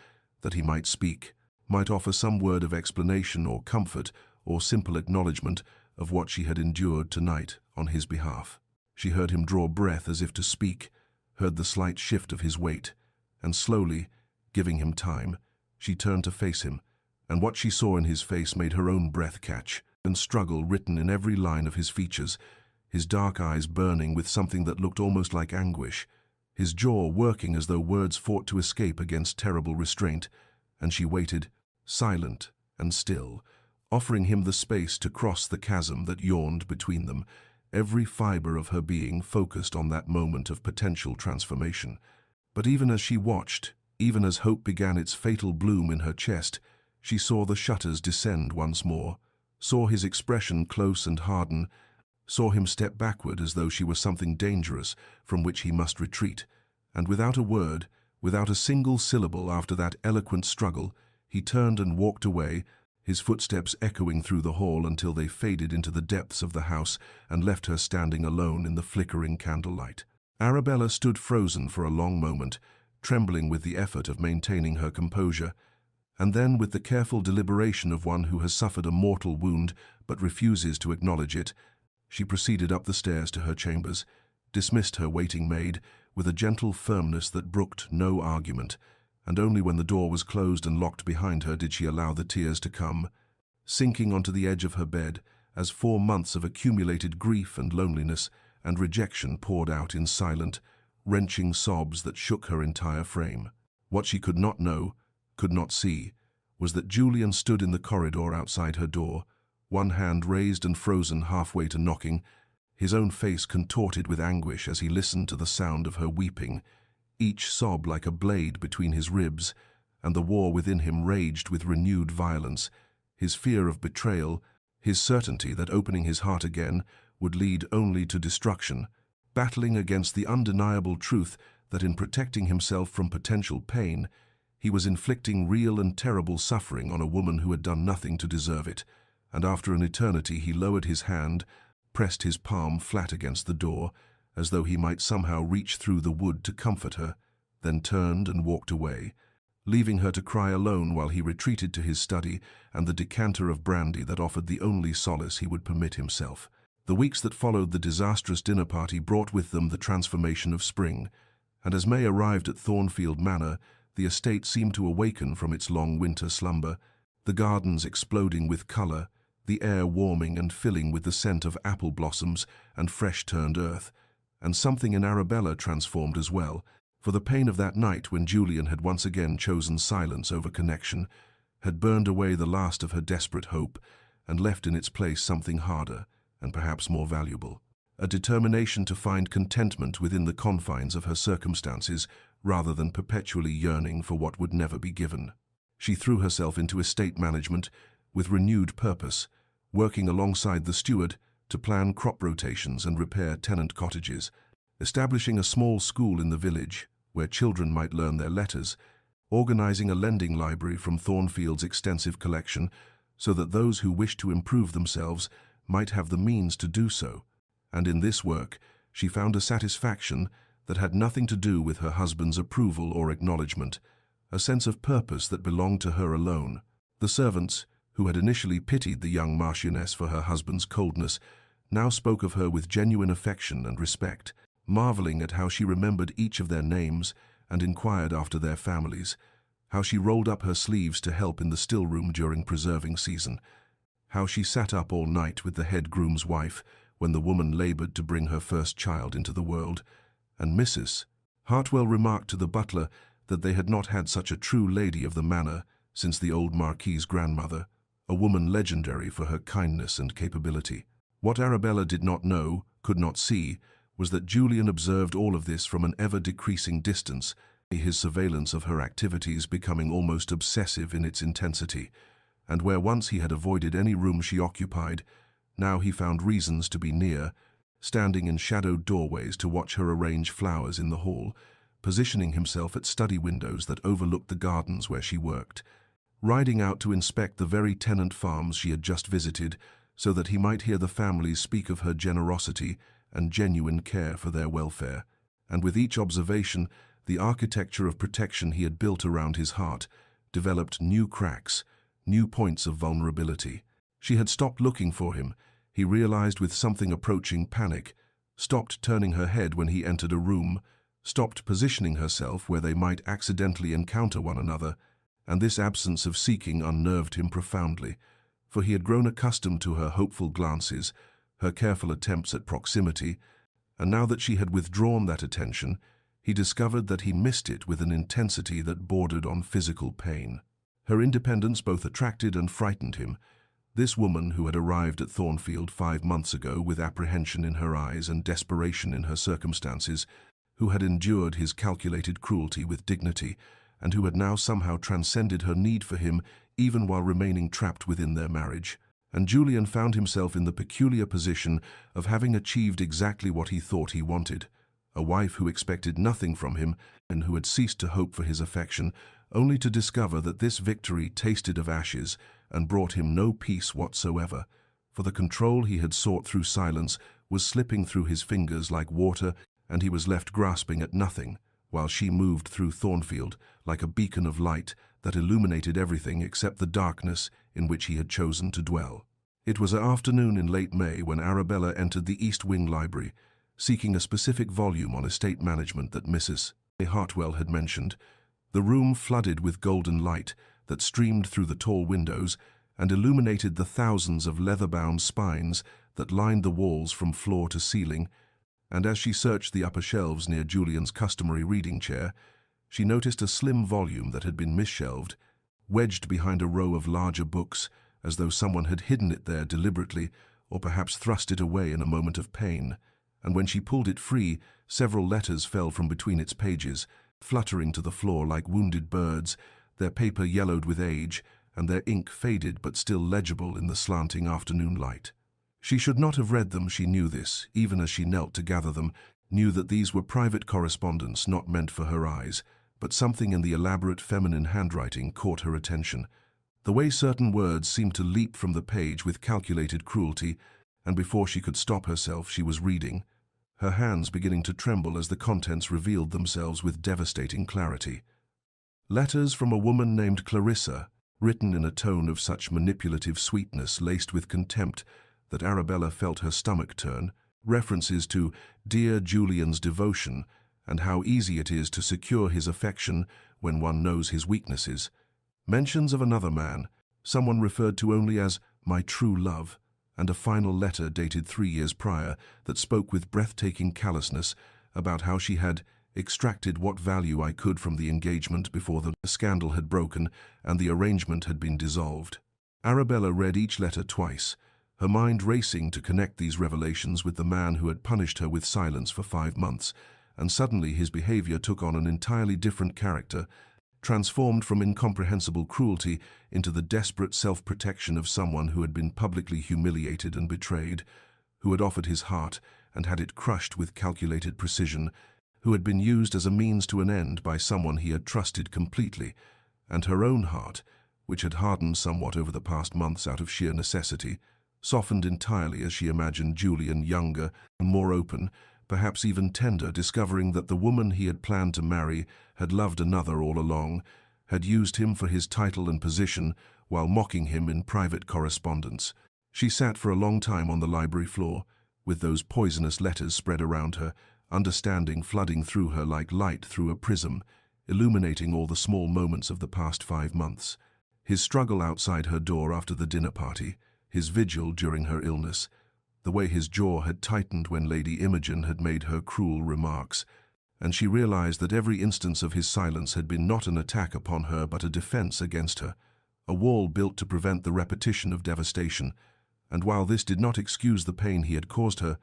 that he might speak, might offer some word of explanation or comfort or simple acknowledgement of what she had endured tonight on his behalf. She heard him draw breath as if to speak, heard the slight shift of his weight, and slowly, giving him time, she turned to face him, and what she saw in his face made her own breath catch, and struggle written in every line of his features, his dark eyes burning with something that looked almost like anguish, his jaw working as though words fought to escape against terrible restraint, and she waited, silent and still, offering him the space to cross the chasm that yawned between them, every fiber of her being focused on that moment of potential transformation. But even as she watched, even as hope began its fatal bloom in her chest, she saw the shutters descend once more, saw his expression close and harden, saw him step backward as though she were something dangerous from which he must retreat, and without a word, without a single syllable after that eloquent struggle, he turned and walked away, his footsteps echoing through the hall until they faded into the depths of the house and left her standing alone in the flickering candlelight. Arabella stood frozen for a long moment, trembling with the effort of maintaining her composure, and then, with the careful deliberation of one who has suffered a mortal wound but refuses to acknowledge it, she proceeded up the stairs to her chambers, dismissed her waiting maid with a gentle firmness that brooked no argument, and only when the door was closed and locked behind her did she allow the tears to come, sinking onto the edge of her bed as 4 months of accumulated grief and loneliness and rejection poured out in silent, wrenching sobs that shook her entire frame. What she could not know, could not see, was that Julian stood in the corridor outside her door, one hand raised and frozen halfway to knocking, his own face contorted with anguish as he listened to the sound of her weeping, each sob like a blade between his ribs, and the war within him raged with renewed violence, his fear of betrayal, his certainty that opening his heart again would lead only to destruction, battling against the undeniable truth that in protecting himself from potential pain, he was inflicting real and terrible suffering on a woman who had done nothing to deserve it, and after an eternity he lowered his hand, pressed his palm flat against the door, as though he might somehow reach through the wood to comfort her, then turned and walked away, leaving her to cry alone while he retreated to his study and the decanter of brandy that offered the only solace he would permit himself. The weeks that followed the disastrous dinner party brought with them the transformation of spring, and as May arrived at Thornfield Manor, the estate seemed to awaken from its long winter slumber, the gardens exploding with colour, the air warming and filling with the scent of apple blossoms and fresh-turned earth, and something in Arabella transformed as well, for the pain of that night when Julian had once again chosen silence over connection, had burned away the last of her desperate hope and left in its place something harder and perhaps more valuable, a determination to find contentment within the confines of her circumstances rather than perpetually yearning for what would never be given. She threw herself into estate management with renewed purpose, working alongside the steward to plan crop rotations and repair tenant cottages, establishing a small school in the village where children might learn their letters, organizing a lending library from Thornfield's extensive collection so that those who wished to improve themselves might have the means to do so, and in this work she found a satisfaction that had nothing to do with her husband's approval or acknowledgement, a sense of purpose that belonged to her alone. The servants, who had initially pitied the young Marchioness for her husband's coldness, now spoke of her with genuine affection and respect, marveling at how she remembered each of their names and inquired after their families, how she rolled up her sleeves to help in the still-room during preserving season, how she sat up all night with the head groom's wife when the woman laboured to bring her first child into the world, and Mrs. Hartwell remarked to the butler that they had not had such a true lady of the manor since the old Marquis's grandmother, a woman legendary for her kindness and capability. What Arabella did not know, could not see, was that Julian observed all of this from an ever-decreasing distance, his surveillance of her activities becoming almost obsessive in its intensity, and where once he had avoided any room she occupied, now he found reasons to be near, standing in shadowed doorways to watch her arrange flowers in the hall, positioning himself at study windows that overlooked the gardens where she worked, riding out to inspect the very tenant farms she had just visited so that he might hear the families speak of her generosity and genuine care for their welfare, and with each observation, the architecture of protection he had built around his heart developed new cracks, new points of vulnerability. She had stopped looking for him, he realized with something approaching panic, stopped turning her head when he entered a room, stopped positioning herself where they might accidentally encounter one another, and this absence of seeking unnerved him profoundly, for he had grown accustomed to her hopeful glances, her careful attempts at proximity, and now that she had withdrawn that attention, he discovered that he missed it with an intensity that bordered on physical pain. Her independence both attracted and frightened him. This woman who had arrived at Thornfield 5 months ago with apprehension in her eyes and desperation in her circumstances, who had endured his calculated cruelty with dignity, and who had now somehow transcended her need for him even while remaining trapped within their marriage. and Julian found himself in the peculiar position of having achieved exactly what he thought he wanted. A wife who expected nothing from him and who had ceased to hope for his affection, only to discover that this victory tasted of ashes and brought him no peace whatsoever, for the control he had sought through silence was slipping through his fingers like water, and he was left grasping at nothing, while she moved through Thornfield like a beacon of light that illuminated everything except the darkness in which he had chosen to dwell. It was an afternoon in late May when Arabella entered the East Wing Library, seeking a specific volume on estate management that Mrs. Hartwell had mentioned. The room flooded with golden light that streamed through the tall windows and illuminated the thousands of leather-bound spines that lined the walls from floor to ceiling, and as she searched the upper shelves near Julian's customary reading chair, she noticed a slim volume that had been misshelved, wedged behind a row of larger books, as though someone had hidden it there deliberately or perhaps thrust it away in a moment of pain. And when she pulled it free, several letters fell from between its pages, fluttering to the floor like wounded birds, their paper yellowed with age, and their ink faded but still legible in the slanting afternoon light. She should not have read them, she knew this, even as she knelt to gather them, knew that these were private correspondence not meant for her eyes, but something in the elaborate feminine handwriting caught her attention. The way certain words seemed to leap from the page with calculated cruelty, and before she could stop herself she was reading, her hands beginning to tremble as the contents revealed themselves with devastating clarity. Letters from a woman named Clarissa, written in a tone of such manipulative sweetness laced with contempt that Arabella felt her stomach turn, references to dear Julian's devotion and how easy it is to secure his affection when one knows his weaknesses, mentions of another man, someone referred to only as my true love, and a final letter dated 3 years prior that spoke with breathtaking callousness about how she had extracted what value I could from the engagement before the scandal had broken and the arrangement had been dissolved. Arabella read each letter twice, her mind racing to connect these revelations with the man who had punished her with silence for 5 months, and suddenly his behavior took on an entirely different character, transformed from incomprehensible cruelty into the desperate self-protection of someone who had been publicly humiliated and betrayed, who had offered his heart and had it crushed with calculated precision, who had been used as a means to an end by someone he had trusted completely, and her own heart, which had hardened somewhat over the past months out of sheer necessity, softened entirely as she imagined Julian younger and more open, perhaps even tender, discovering that the woman he had planned to marry had loved another all along, had used him for his title and position while mocking him in private correspondence. She sat for a long time on the library floor, with those poisonous letters spread around her, understanding flooding through her like light through a prism, illuminating all the small moments of the past 5 months. His struggle outside her door after the dinner party, his vigil during her illness, the way his jaw had tightened when Lady Imogen had made her cruel remarks, and she realized that every instance of his silence had been not an attack upon her but a defense against her, a wall built to prevent the repetition of devastation, and while this did not excuse the pain he had caused her,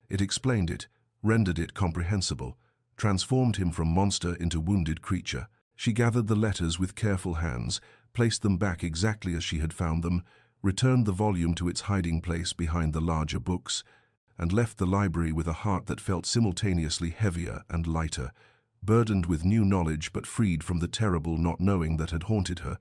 it explained it, rendered it comprehensible, transformed him from monster into wounded creature. She gathered the letters with careful hands, placed them back exactly as she had found them, returned the volume to its hiding place behind the larger books, and left the library with a heart that felt simultaneously heavier and lighter, burdened with new knowledge but freed from the terrible not knowing that had haunted her,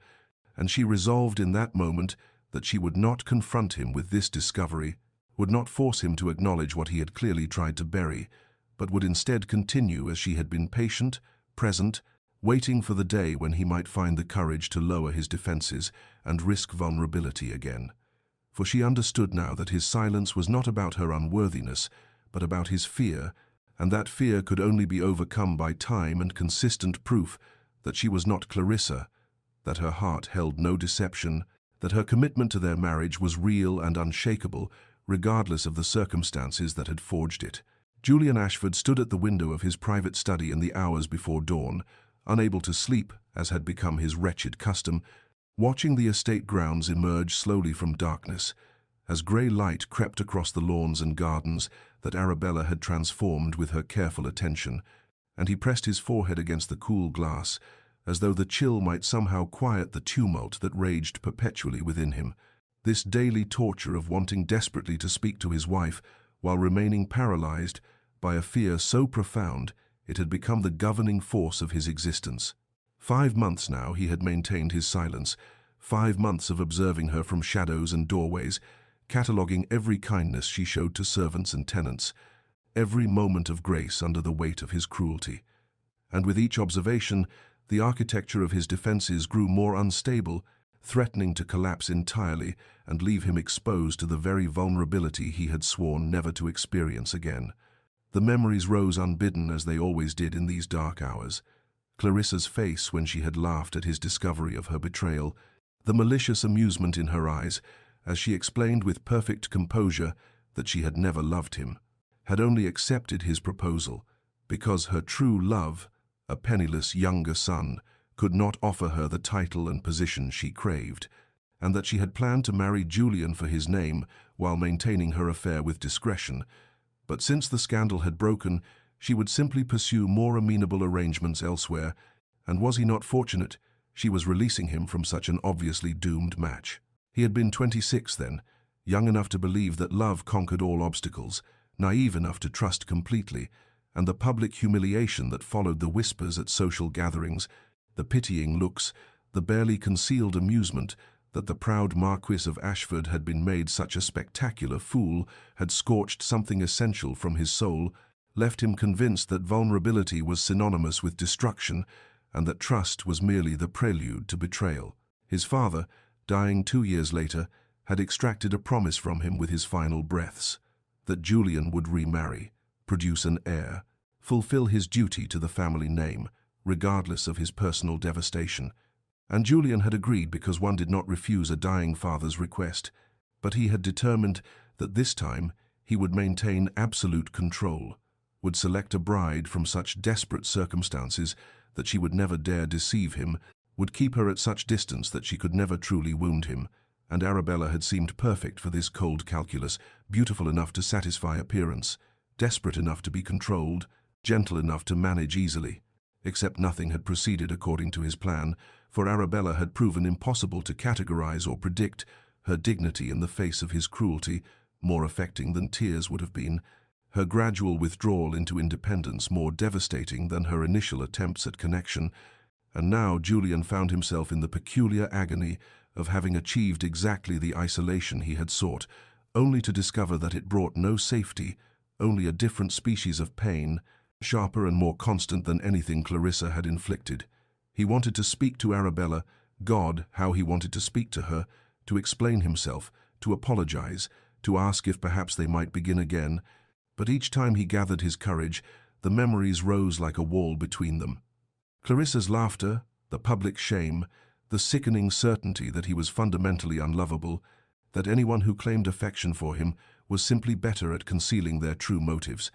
and she resolved in that moment that she would not confront him with this discovery, would not force him to acknowledge what he had clearly tried to bury, but would instead continue as she had been patient, present, waiting for the day when he might find the courage to lower his defenses and risk vulnerability again. For she understood now that his silence was not about her unworthiness, but about his fear, and that fear could only be overcome by time and consistent proof that she was not Clarissa, that her heart held no deception, that her commitment to their marriage was real and unshakable, regardless of the circumstances that had forged it. Julian Ashford stood at the window of his private study in the hours before dawn, unable to sleep, as had become his wretched custom, watching the estate grounds emerge slowly from darkness, as grey light crept across the lawns and gardens that Arabella had transformed with her careful attention, and he pressed his forehead against the cool glass, as though the chill might somehow quiet the tumult that raged perpetually within him. This daily torture of wanting desperately to speak to his wife while remaining paralyzed by a fear so profound it had become the governing force of his existence. 5 months now he had maintained his silence, 5 months of observing her from shadows and doorways, cataloguing every kindness she showed to servants and tenants, every moment of grace under the weight of his cruelty. And with each observation, the architecture of his defenses grew more unstable, threatening to collapse entirely and leave him exposed to the very vulnerability he had sworn never to experience again. The memories rose unbidden as they always did in these dark hours. Clarissa's face when she had laughed at his discovery of her betrayal, the malicious amusement in her eyes as she explained with perfect composure that she had never loved him, had only accepted his proposal because her true love, a penniless younger son, could not offer her the title and position she craved, and that she had planned to marry Julian for his name while maintaining her affair with discretion. But since the scandal had broken, she would simply pursue more amenable arrangements elsewhere, and was he not fortunate, she was releasing him from such an obviously doomed match. He had been 26 then, young enough to believe that love conquered all obstacles, naive enough to trust completely, and the public humiliation that followed the whispers at social gatherings, the pitying looks, the barely concealed amusement that the proud Marquis of Ashford had been made such a spectacular fool had scorched something essential from his soul, left him convinced that vulnerability was synonymous with destruction and that trust was merely the prelude to betrayal. His father, dying 2 years later, had extracted a promise from him with his final breaths, that Julian would remarry, produce an heir, fulfill his duty to the family name, regardless of his personal devastation. And Julian had agreed because one did not refuse a dying father's request, but he had determined that this time he would maintain absolute control, would select a bride from such desperate circumstances that she would never dare deceive him, would keep her at such distance that she could never truly wound him, and Arabella had seemed perfect for this cold calculus, beautiful enough to satisfy appearance, desperate enough to be controlled, gentle enough to manage easily. Except nothing had proceeded according to his plan, for Arabella had proven impossible to categorize or predict, her dignity in the face of his cruelty more affecting than tears would have been, her gradual withdrawal into independence more devastating than her initial attempts at connection, and now Julian found himself in the peculiar agony of having achieved exactly the isolation he had sought, only to discover that it brought no safety, only a different species of pain, sharper and more constant than anything Clarissa had inflicted. He wanted to speak to Arabella, God, how he wanted to speak to her, to explain himself, to apologize, to ask if perhaps they might begin again, but each time he gathered his courage, the memories rose like a wall between them. Clarissa's laughter, the public shame, the sickening certainty that he was fundamentally unlovable, that anyone who claimed affection for him was simply better at concealing their true motives,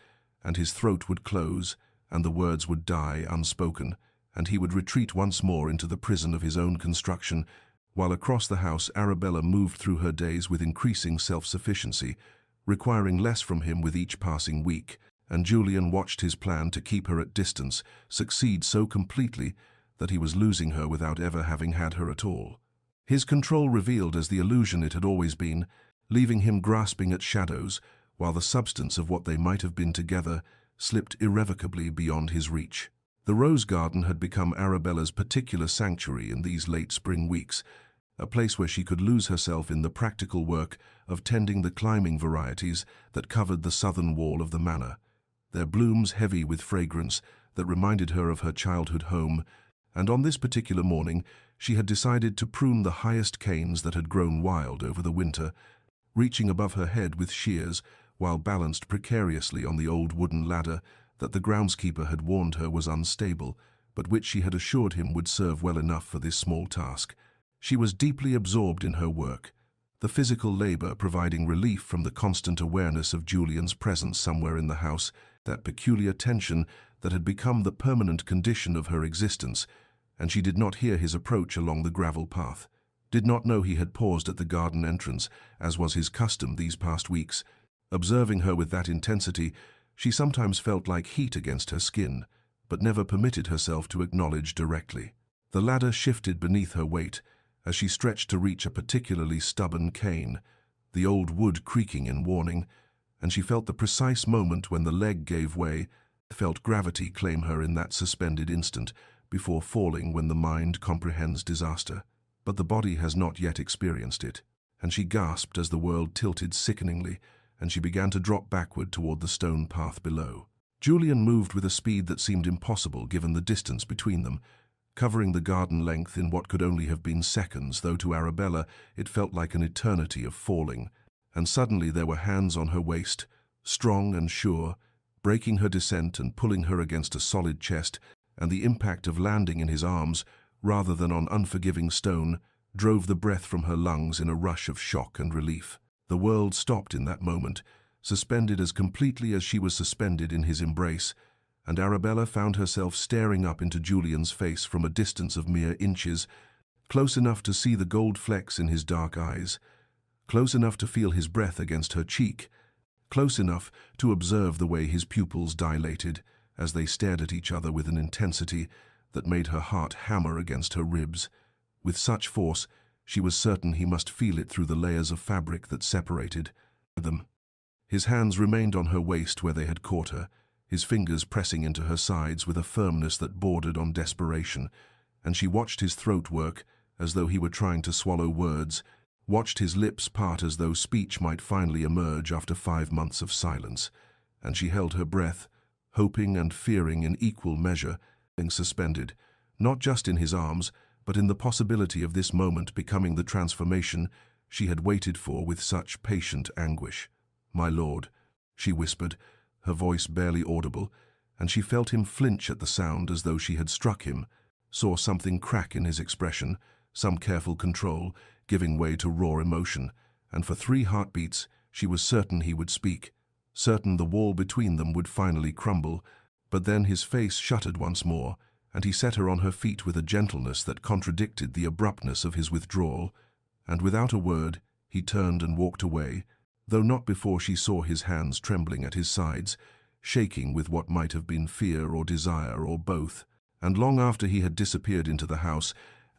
and his throat would close, and the words would die unspoken, and he would retreat once more into the prison of his own construction, while across the house Arabella moved through her days with increasing self-sufficiency, requiring less from him with each passing week, and Julian watched his plan to keep her at distance succeed so completely that he was losing her without ever having had her at all. His control revealed as the illusion it had always been, leaving him grasping at shadows, while the substance of what they might have been together slipped irrevocably beyond his reach. The rose garden had become Arabella's particular sanctuary in these late spring weeks, a place where she could lose herself in the practical work of tending the climbing varieties that covered the southern wall of the manor, their blooms heavy with fragrance that reminded her of her childhood home, and on this particular morning she had decided to prune the highest canes that had grown wild over the winter, reaching above her head with shears while balanced precariously on the old wooden ladder that the groundskeeper had warned her was unstable, but which she had assured him would serve well enough for this small task. She was deeply absorbed in her work, the physical labor providing relief from the constant awareness of Julian's presence somewhere in the house, that peculiar tension that had become the permanent condition of her existence, and she did not hear his approach along the gravel path, did not know he had paused at the garden entrance, as was his custom these past weeks. Observing her with that intensity, she sometimes felt like heat against her skin, but never permitted herself to acknowledge directly. The ladder shifted beneath her weight, as she stretched to reach a particularly stubborn cane, the old wood creaking in warning, and she felt the precise moment when the leg gave way, felt gravity claim her in that suspended instant, before falling when the mind comprehends disaster. But the body has not yet experienced it, and she gasped as the world tilted sickeningly, and she began to drop backward toward the stone path below. Julian moved with a speed that seemed impossible given the distance between them, covering the garden length in what could only have been seconds, though to Arabella it felt like an eternity of falling. And suddenly there were hands on her waist, strong and sure, breaking her descent and pulling her against a solid chest, and the impact of landing in his arms, rather than on unforgiving stone, drove the breath from her lungs in a rush of shock and relief. The world stopped in that moment, suspended as completely as she was suspended in his embrace, and Arabella found herself staring up into Julian's face from a distance of mere inches, close enough to see the gold flecks in his dark eyes, close enough to feel his breath against her cheek, close enough to observe the way his pupils dilated as they stared at each other with an intensity that made her heart hammer against her ribs. With such force, she was certain he must feel it through the layers of fabric that separated them. His hands remained on her waist where they had caught her, his fingers pressing into her sides with a firmness that bordered on desperation, and she watched his throat work as though he were trying to swallow words, watched his lips part as though speech might finally emerge after 5 months of silence, and she held her breath, hoping and fearing in equal measure, being suspended, not just in his arms, but in the possibility of this moment becoming the transformation she had waited for with such patient anguish. "My lord," she whispered, her voice barely audible, and she felt him flinch at the sound as though she had struck him, saw something crack in his expression, some careful control, giving way to raw emotion, and for 3 heartbeats she was certain he would speak, certain the wall between them would finally crumble, but then his face shuttered once more, and he set her on her feet with a gentleness that contradicted the abruptness of his withdrawal, and without a word he turned and walked away, though not before she saw his hands trembling at his sides, shaking with what might have been fear or desire or both. And long after he had disappeared into the house,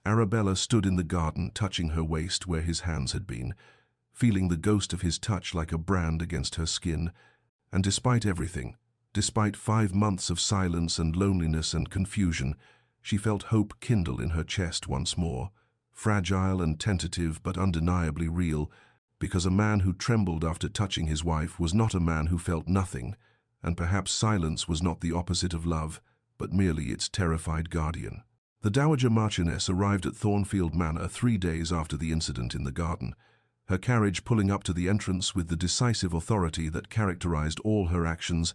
Arabella stood in the garden touching her waist where his hands had been, feeling the ghost of his touch like a brand against her skin, and despite everything, despite 5 months of silence and loneliness and confusion, she felt hope kindle in her chest once more, fragile and tentative but undeniably real, because a man who trembled after touching his wife was not a man who felt nothing, and perhaps silence was not the opposite of love, but merely its terrified guardian. The Dowager Marchioness arrived at Thornfield Manor 3 days after the incident in the garden, her carriage pulling up to the entrance with the decisive authority that characterized all her actions,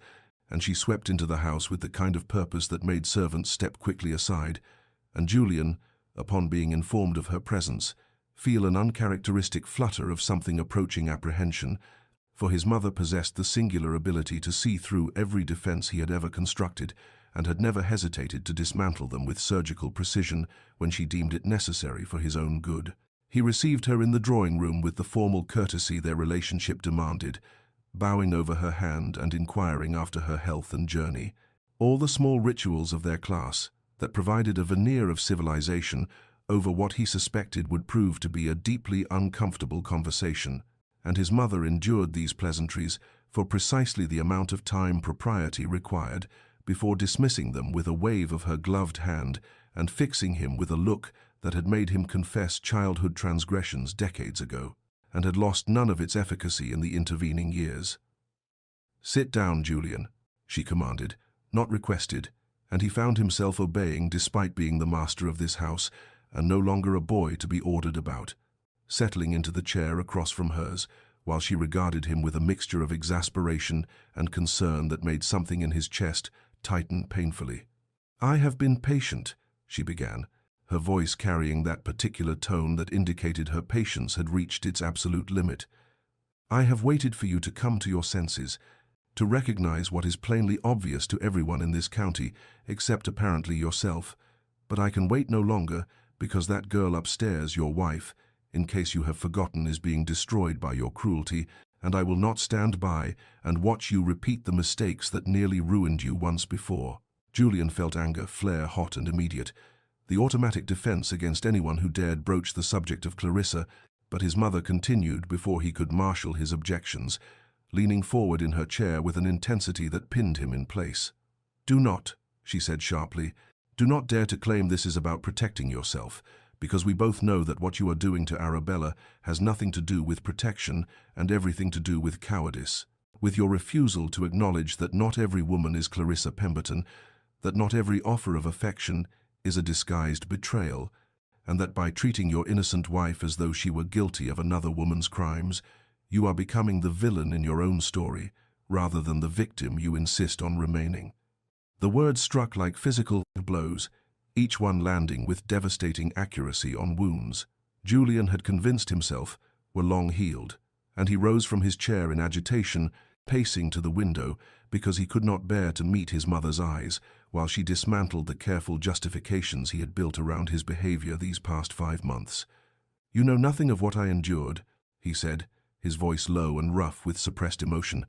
and she swept into the house with the kind of purpose that made servants step quickly aside, and Julian, upon being informed of her presence, feel an uncharacteristic flutter of something approaching apprehension, for his mother possessed the singular ability to see through every defense he had ever constructed, and had never hesitated to dismantle them with surgical precision when she deemed it necessary for his own good. He received her in the drawing-room with the formal courtesy their relationship demanded, bowing over her hand and inquiring after her health and journey. All the small rituals of their class, that provided a veneer of civilization over what he suspected would prove to be a deeply uncomfortable conversation, and his mother endured these pleasantries for precisely the amount of time propriety required before dismissing them with a wave of her gloved hand and fixing him with a look that had made him confess childhood transgressions decades ago, and had lost none of its efficacy in the intervening years. "Sit down, Julian," she commanded, not requested, and he found himself obeying despite being the master of this house, and no longer a boy to be ordered about, settling into the chair across from hers, while she regarded him with a mixture of exasperation and concern that made something in his chest tighten painfully. "I have been patient," she began, her voice carrying that particular tone that indicated her patience had reached its absolute limit. "I have waited for you to come to your senses, to recognize what is plainly obvious to everyone in this county, except apparently yourself, but I can wait no longer, because that girl upstairs, your wife, in case you have forgotten, is being destroyed by your cruelty, and I will not stand by and watch you repeat the mistakes that nearly ruined you once before." Julian felt anger flare hot and immediate, the automatic defense against anyone who dared broach the subject of Clarissa, but his mother continued before he could marshal his objections, leaning forward in her chair with an intensity that pinned him in place. "Do not," she said sharply, "do not dare to claim this is about protecting yourself, because we both know that what you are doing to Arabella has nothing to do with protection and everything to do with cowardice. With your refusal to acknowledge that not every woman is Clarissa Pemberton, that not every offer of affection is a disguised betrayal, and that by treating your innocent wife as though she were guilty of another woman's crimes, you are becoming the villain in your own story, rather than the victim you insist on remaining." The words struck like physical blows, each one landing with devastating accuracy on wounds Julian had convinced himself were long healed, and he rose from his chair in agitation, pacing to the window because he could not bear to meet his mother's eyes while she dismantled the careful justifications he had built around his behavior these past 5 months. "You know nothing of what I endured," he said, his voice low and rough with suppressed emotion.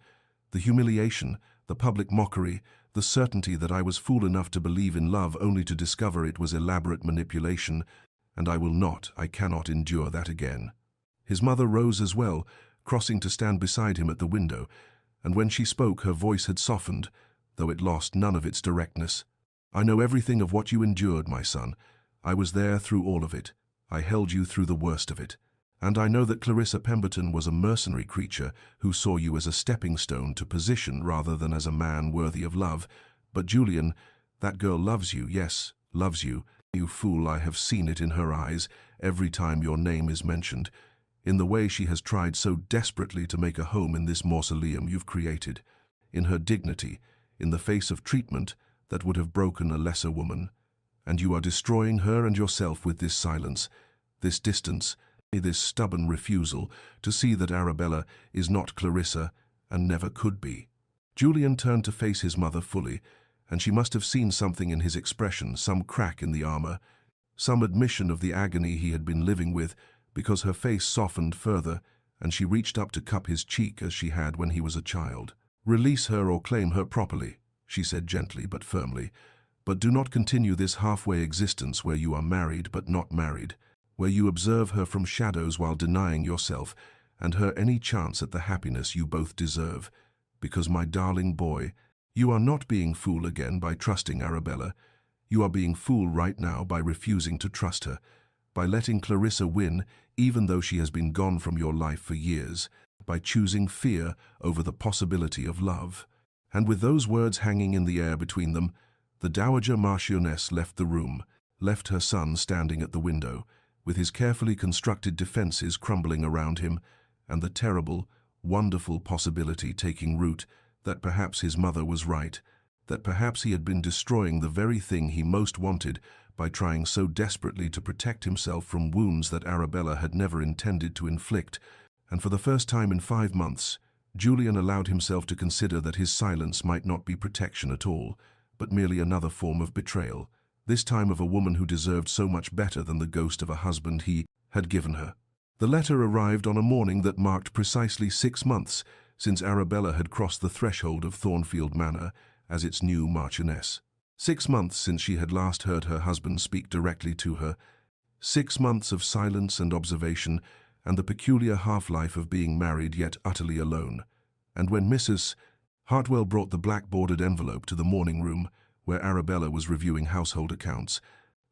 "The humiliation, the public mockery, the certainty that I was fool enough to believe in love only to discover it was elaborate manipulation, and I cannot endure that again." His mother rose as well, crossing to stand beside him at the window, and when she spoke her voice had softened, though it lost none of its directness. "I know everything of what you endured, my son. I was there through all of it. I held you through the worst of it. And I know that Clarissa Pemberton was a mercenary creature who saw you as a stepping stone to position rather than as a man worthy of love. But Julian, that girl loves you, yes, loves you. You fool, I have seen it in her eyes every time your name is mentioned, in the way she has tried so desperately to make a home in this mausoleum you've created, in her dignity, in the face of treatment that would have broken a lesser woman. And you are destroying her and yourself with this silence, this distance, this stubborn refusal to see that Arabella is not Clarissa and never could be." Julian turned to face his mother fully, and she must have seen something in his expression, some crack in the armor, some admission of the agony he had been living with, because her face softened further, and she reached up to cup his cheek as she had when he was a child. "Release her or claim her properly," she said gently but firmly, "but do not continue this halfway existence where you are married but not married, where you observe her from shadows while denying yourself and her any chance at the happiness you both deserve. Because, my darling boy, you are not being fool again by trusting Arabella. You are being fool right now by refusing to trust her, by letting Clarissa win even though she has been gone from your life for years, by choosing fear over the possibility of love." And with those words hanging in the air between them, the Dowager Marchioness left the room, left her son standing at the window, with his carefully constructed defenses crumbling around him, and the terrible, wonderful possibility taking root that perhaps his mother was right, that perhaps he had been destroying the very thing he most wanted by trying so desperately to protect himself from wounds that Arabella had never intended to inflict. And for the first time in 5 months, Julian allowed himself to consider that his silence might not be protection at all, but merely another form of betrayal, this time of a woman who deserved so much better than the ghost of a husband he had given her. The letter arrived on a morning that marked precisely 6 months since Arabella had crossed the threshold of Thornfield Manor as its new Marchioness. 6 months since she had last heard her husband speak directly to her. 6 months of silence and observation, and the peculiar half-life of being married yet utterly alone. And when Mrs. Hartwell brought the black-bordered envelope to the morning room, where Arabella was reviewing household accounts,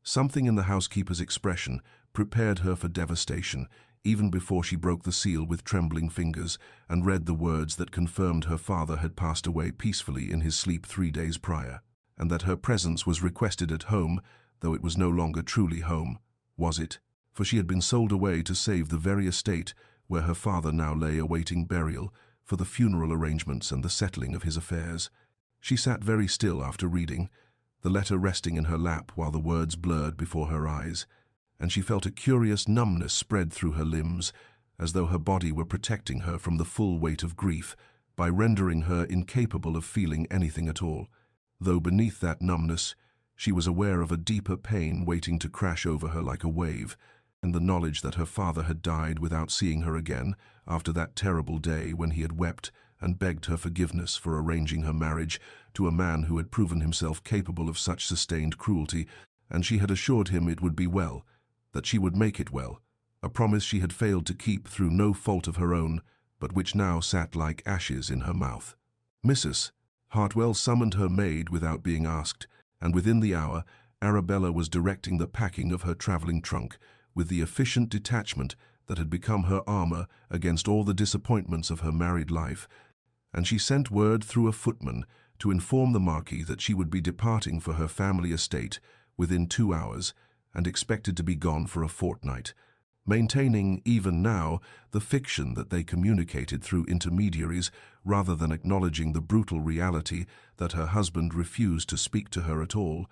something in the housekeeper's expression prepared her for devastation, even before she broke the seal with trembling fingers and read the words that confirmed her father had passed away peacefully in his sleep 3 days prior, and that her presence was requested at home, though it was no longer truly home, was it? For she had been sold away to save the very estate where her father now lay awaiting burial, for the funeral arrangements and the settling of his affairs. She sat very still after reading, the letter resting in her lap while the words blurred before her eyes, and she felt a curious numbness spread through her limbs, as though her body were protecting her from the full weight of grief by rendering her incapable of feeling anything at all. Though beneath that numbness, she was aware of a deeper pain waiting to crash over her like a wave, and the knowledge that her father had died without seeing her again after that terrible day when he had wept and begged her forgiveness for arranging her marriage to a man who had proven himself capable of such sustained cruelty, and she had assured him it would be well, that she would make it well, a promise she had failed to keep through no fault of her own, but which now sat like ashes in her mouth. Mrs. Hartwell summoned her maid without being asked, and within the hour, Arabella was directing the packing of her traveling trunk with the efficient detachment that had become her armor against all the disappointments of her married life, and she sent word through a footman to inform the Marquis that she would be departing for her family estate within 2 hours and expected to be gone for a fortnight, maintaining, even now, the fiction that they communicated through intermediaries rather than acknowledging the brutal reality that her husband refused to speak to her at all,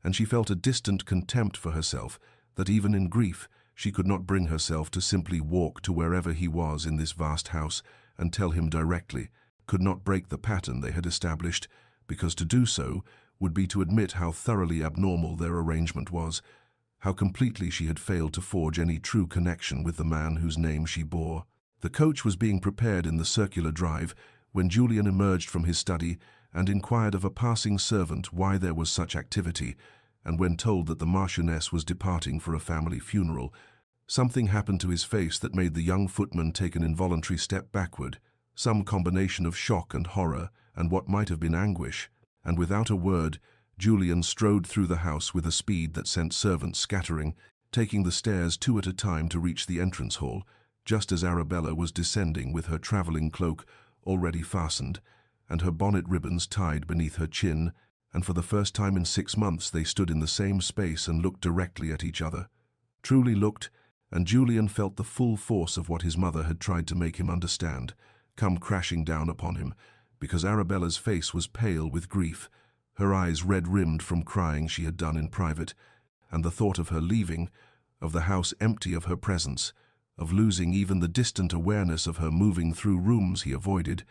and she felt a distant contempt for herself that even in grief she could not bring herself to simply walk to wherever he was in this vast house and tell him directly, could not break the pattern they had established, because to do so would be to admit how thoroughly abnormal their arrangement was, how completely she had failed to forge any true connection with the man whose name she bore. The coach was being prepared in the circular drive when Julian emerged from his study and inquired of a passing servant why there was such activity, and when told that the Marchioness was departing for a family funeral, something happened to his face that made the young footman take an involuntary step backward, some combination of shock and horror and what might have been anguish, and without a word, Julian strode through the house with a speed that sent servants scattering, taking the stairs 2 at a time to reach the entrance hall, just as Arabella was descending with her travelling cloak already fastened, and her bonnet ribbons tied beneath her chin, and for the first time in 6 months they stood in the same space and looked directly at each other. Truly looked, and Julian felt the full force of what his mother had tried to make him understand, come crashing down upon him, because Arabella's face was pale with grief, her eyes red-rimmed from crying she had done in private, and the thought of her leaving, of the house empty of her presence, of losing even the distant awareness of her moving through rooms he avoided,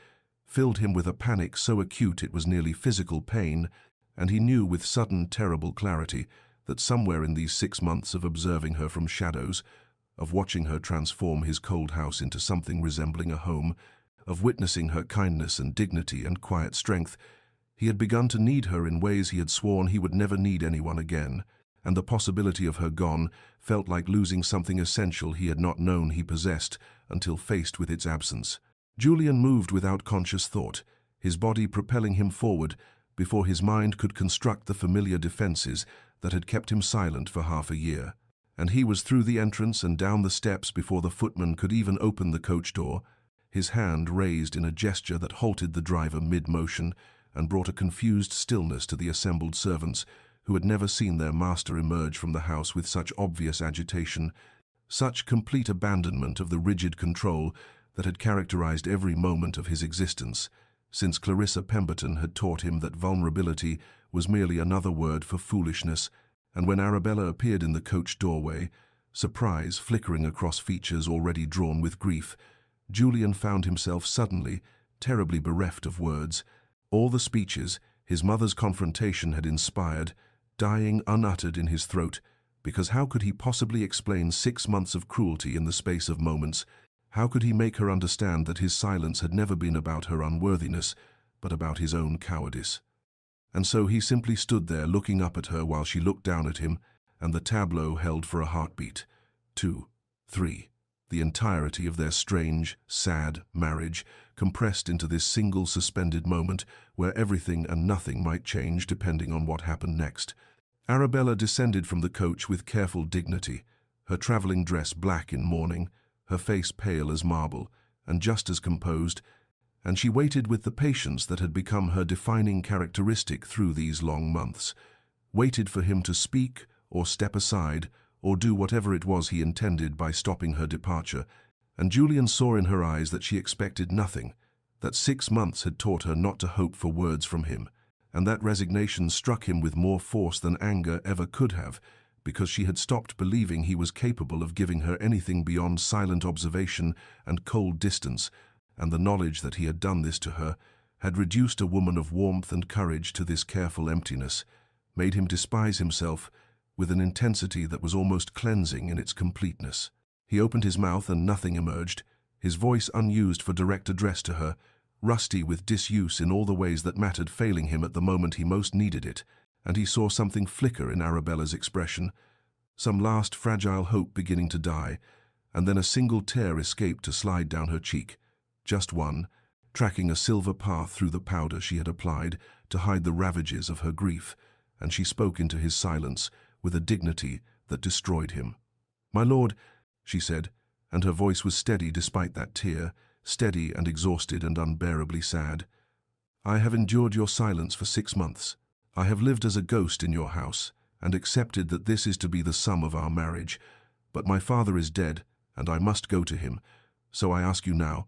filled him with a panic so acute it was nearly physical pain, and he knew with sudden terrible clarity that somewhere in these 6 months of observing her from shadows, of watching her transform his cold house into something resembling a home, of witnessing her kindness and dignity and quiet strength, he had begun to need her in ways he had sworn he would never need anyone again, and the possibility of her gone felt like losing something essential he had not known he possessed until faced with its absence. Julian moved without conscious thought, his body propelling him forward before his mind could construct the familiar defenses that had kept him silent for half a year. And he was through the entrance and down the steps before the footman could even open the coach door, his hand raised in a gesture that halted the driver mid-motion and brought a confused stillness to the assembled servants who had never seen their master emerge from the house with such obvious agitation, such complete abandonment of the rigid control that had characterized every moment of his existence, since Clarissa Pemberton had taught him that vulnerability was merely another word for foolishness, and when Arabella appeared in the coach doorway, surprise flickering across features already drawn with grief, Julian found himself suddenly, terribly bereft of words. All the speeches his mother's confrontation had inspired, dying unuttered in his throat, because how could he possibly explain 6 months of cruelty in the space of moments? How could he make her understand that his silence had never been about her unworthiness, but about his own cowardice? And so he simply stood there looking up at her while she looked down at him, and the tableau held for a heartbeat. 2, 3. The entirety of their strange, sad marriage, compressed into this single suspended moment where everything and nothing might change depending on what happened next. Arabella descended from the coach with careful dignity, her travelling dress black in mourning, her face pale as marble, and just as composed, and she waited with the patience that had become her defining characteristic through these long months, waited for him to speak or step aside, or do whatever it was he intended by stopping her departure, and Julian saw in her eyes that she expected nothing, that 6 months had taught her not to hope for words from him, and that resignation struck him with more force than anger ever could have, because she had stopped believing he was capable of giving her anything beyond silent observation and cold distance, and the knowledge that he had done this to her had reduced a woman of warmth and courage to this careful emptiness, made him despise himself with an intensity that was almost cleansing in its completeness. He opened his mouth and nothing emerged, his voice unused for direct address to her, rusty with disuse in all the ways that mattered failing him at the moment he most needed it, and he saw something flicker in Arabella's expression, some last fragile hope beginning to die, and then a single tear escaped to slide down her cheek, just one, tracking a silver path through the powder she had applied to hide the ravages of her grief, and she spoke into his silence with a dignity that destroyed him. "My lord," she said, and her voice was steady despite that tear, steady and exhausted and unbearably sad. "I have endured your silence for 6 months. I have lived as a ghost in your house, and accepted that this is to be the sum of our marriage. But my father is dead, and I must go to him. So I ask you now,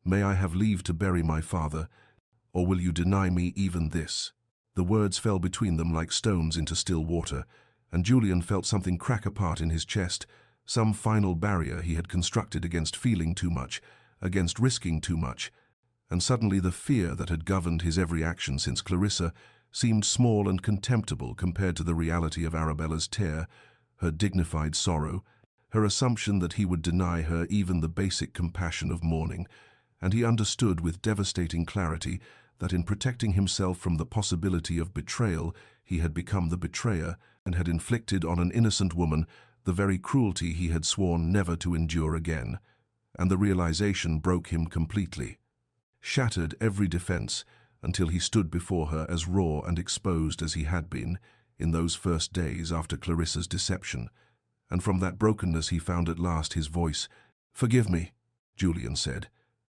may I have leave to bury my father, or will you deny me even this?" The words fell between them like stones into still water, and Julian felt something crack apart in his chest, some final barrier he had constructed against feeling too much, against risking too much, and suddenly the fear that had governed his every action since Clarissa seemed small and contemptible compared to the reality of Arabella's tear, her dignified sorrow, her assumption that he would deny her even the basic compassion of mourning, and he understood with devastating clarity that in protecting himself from the possibility of betrayal, he had become the betrayer and had inflicted on an innocent woman the very cruelty he had sworn never to endure again. And the realization broke him completely, shattered every defense until he stood before her as raw and exposed as he had been in those first days after Clarissa's deception. And from that brokenness he found at last his voice. "Forgive me," Julian said,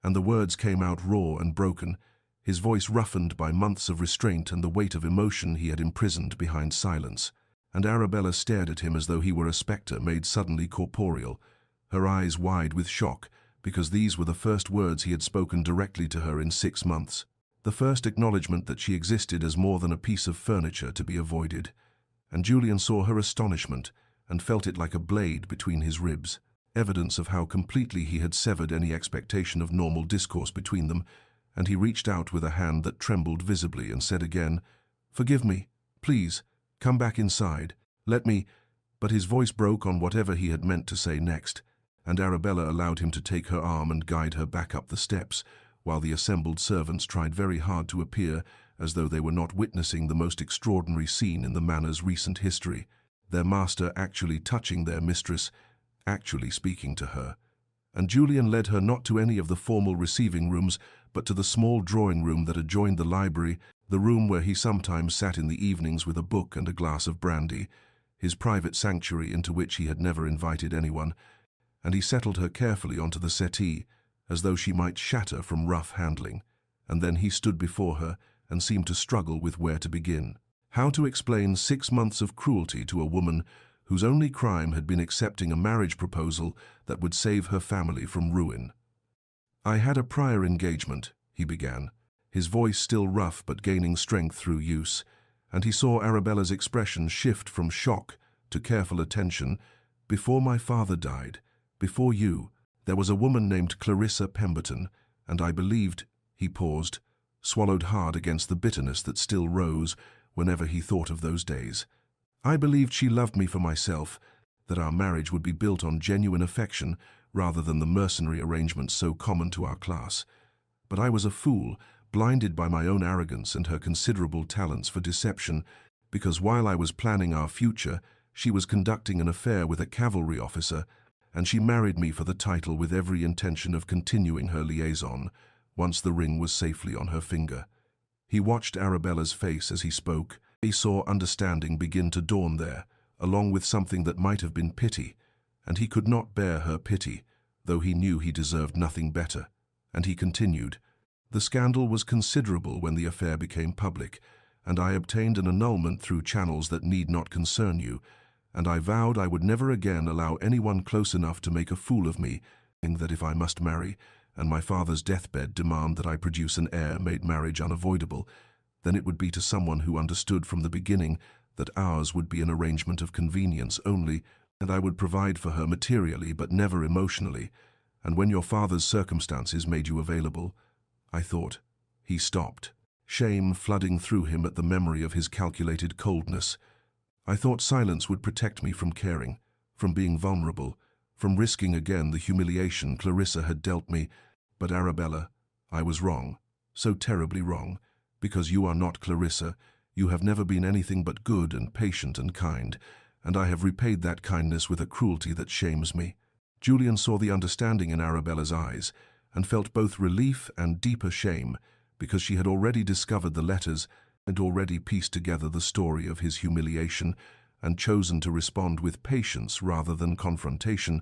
and the words came out raw and broken, his voice roughened by months of restraint and the weight of emotion he had imprisoned behind silence. And Arabella stared at him as though he were a spectre made suddenly corporeal, her eyes wide with shock, because these were the first words he had spoken directly to her in 6 months, the first acknowledgement that she existed as more than a piece of furniture to be avoided. And Julian saw her astonishment and felt it like a blade between his ribs, evidence of how completely he had severed any expectation of normal discourse between them, and he reached out with a hand that trembled visibly and said again, "Forgive me, please, come back inside, let me—" But his voice broke on whatever he had meant to say next, and Arabella allowed him to take her arm and guide her back up the steps, while the assembled servants tried very hard to appear as though they were not witnessing the most extraordinary scene in the manor's recent history, their master actually touching their mistress, actually speaking to her. And Julian led her not to any of the formal receiving rooms, but to the small drawing room that adjoined the library, the room where he sometimes sat in the evenings with a book and a glass of brandy, his private sanctuary into which he had never invited anyone, and he settled her carefully onto the settee, as though she might shatter from rough handling, and then he stood before her and seemed to struggle with where to begin. How to explain 6 months of cruelty to a woman whose only crime had been accepting a marriage proposal that would save her family from ruin? "I had a prior engagement," he began, his voice still rough but gaining strength through use, and he saw Arabella's expression shift from shock to careful attention. "Before my father died, before you, there was a woman named Clarissa Pemberton, and I believed—" He paused, swallowed hard against the bitterness that still rose whenever he thought of those days. "I believed she loved me for myself, that our marriage would be built on genuine affection rather than the mercenary arrangements so common to our class. But I was a fool, blinded by my own arrogance and her considerable talents for deception, because while I was planning our future, she was conducting an affair with a cavalry officer, and she married me for the title with every intention of continuing her liaison, once the ring was safely on her finger." He watched Arabella's face as he spoke. He saw understanding begin to dawn there, along with something that might have been pity, and he could not bear her pity, though he knew he deserved nothing better. And he continued, "The scandal was considerable when the affair became public, and I obtained an annulment through channels that need not concern you, and I vowed I would never again allow anyone close enough to make a fool of me, that if I must marry, and my father's deathbed demand that I produce an heir made marriage unavoidable, then it would be to someone who understood from the beginning that ours would be an arrangement of convenience only, and I would provide for her materially but never emotionally, and when your father's circumstances made you available, I thought—" He stopped, shame flooding through him at the memory of his calculated coldness. "I thought silence would protect me from caring, from being vulnerable, from risking again the humiliation Clarissa had dealt me. But Arabella, I was wrong, so terribly wrong, because you are not Clarissa, You have never been anything but good and patient and kind, and I have repaid that kindness with a cruelty that shames me." Julian saw the understanding in Arabella's eyes and felt both relief and deeper shame, because she had already discovered the letters and already pieced together the story of his humiliation and chosen to respond with patience rather than confrontation,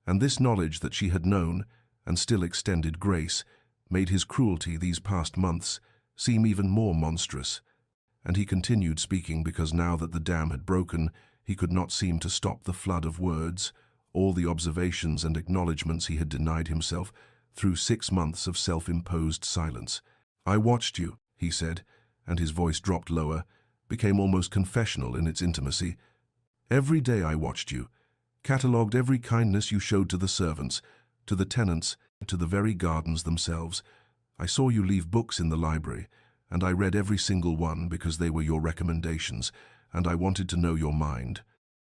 and this knowledge that she had known and still extended grace made his cruelty these past months seem even more monstrous. And he continued speaking because now that the dam had broken, he could not seem to stop the flood of words, all the observations and acknowledgments he had denied himself through 6 months of self-imposed silence. "I watched you," he said, and his voice dropped lower, became almost confessional in its intimacy. "Every day I watched you, catalogued every kindness you showed to the servants, to the tenants, to the very gardens themselves. I saw you leave books in the library, and I read every single one because they were your recommendations, and I wanted to know your mind.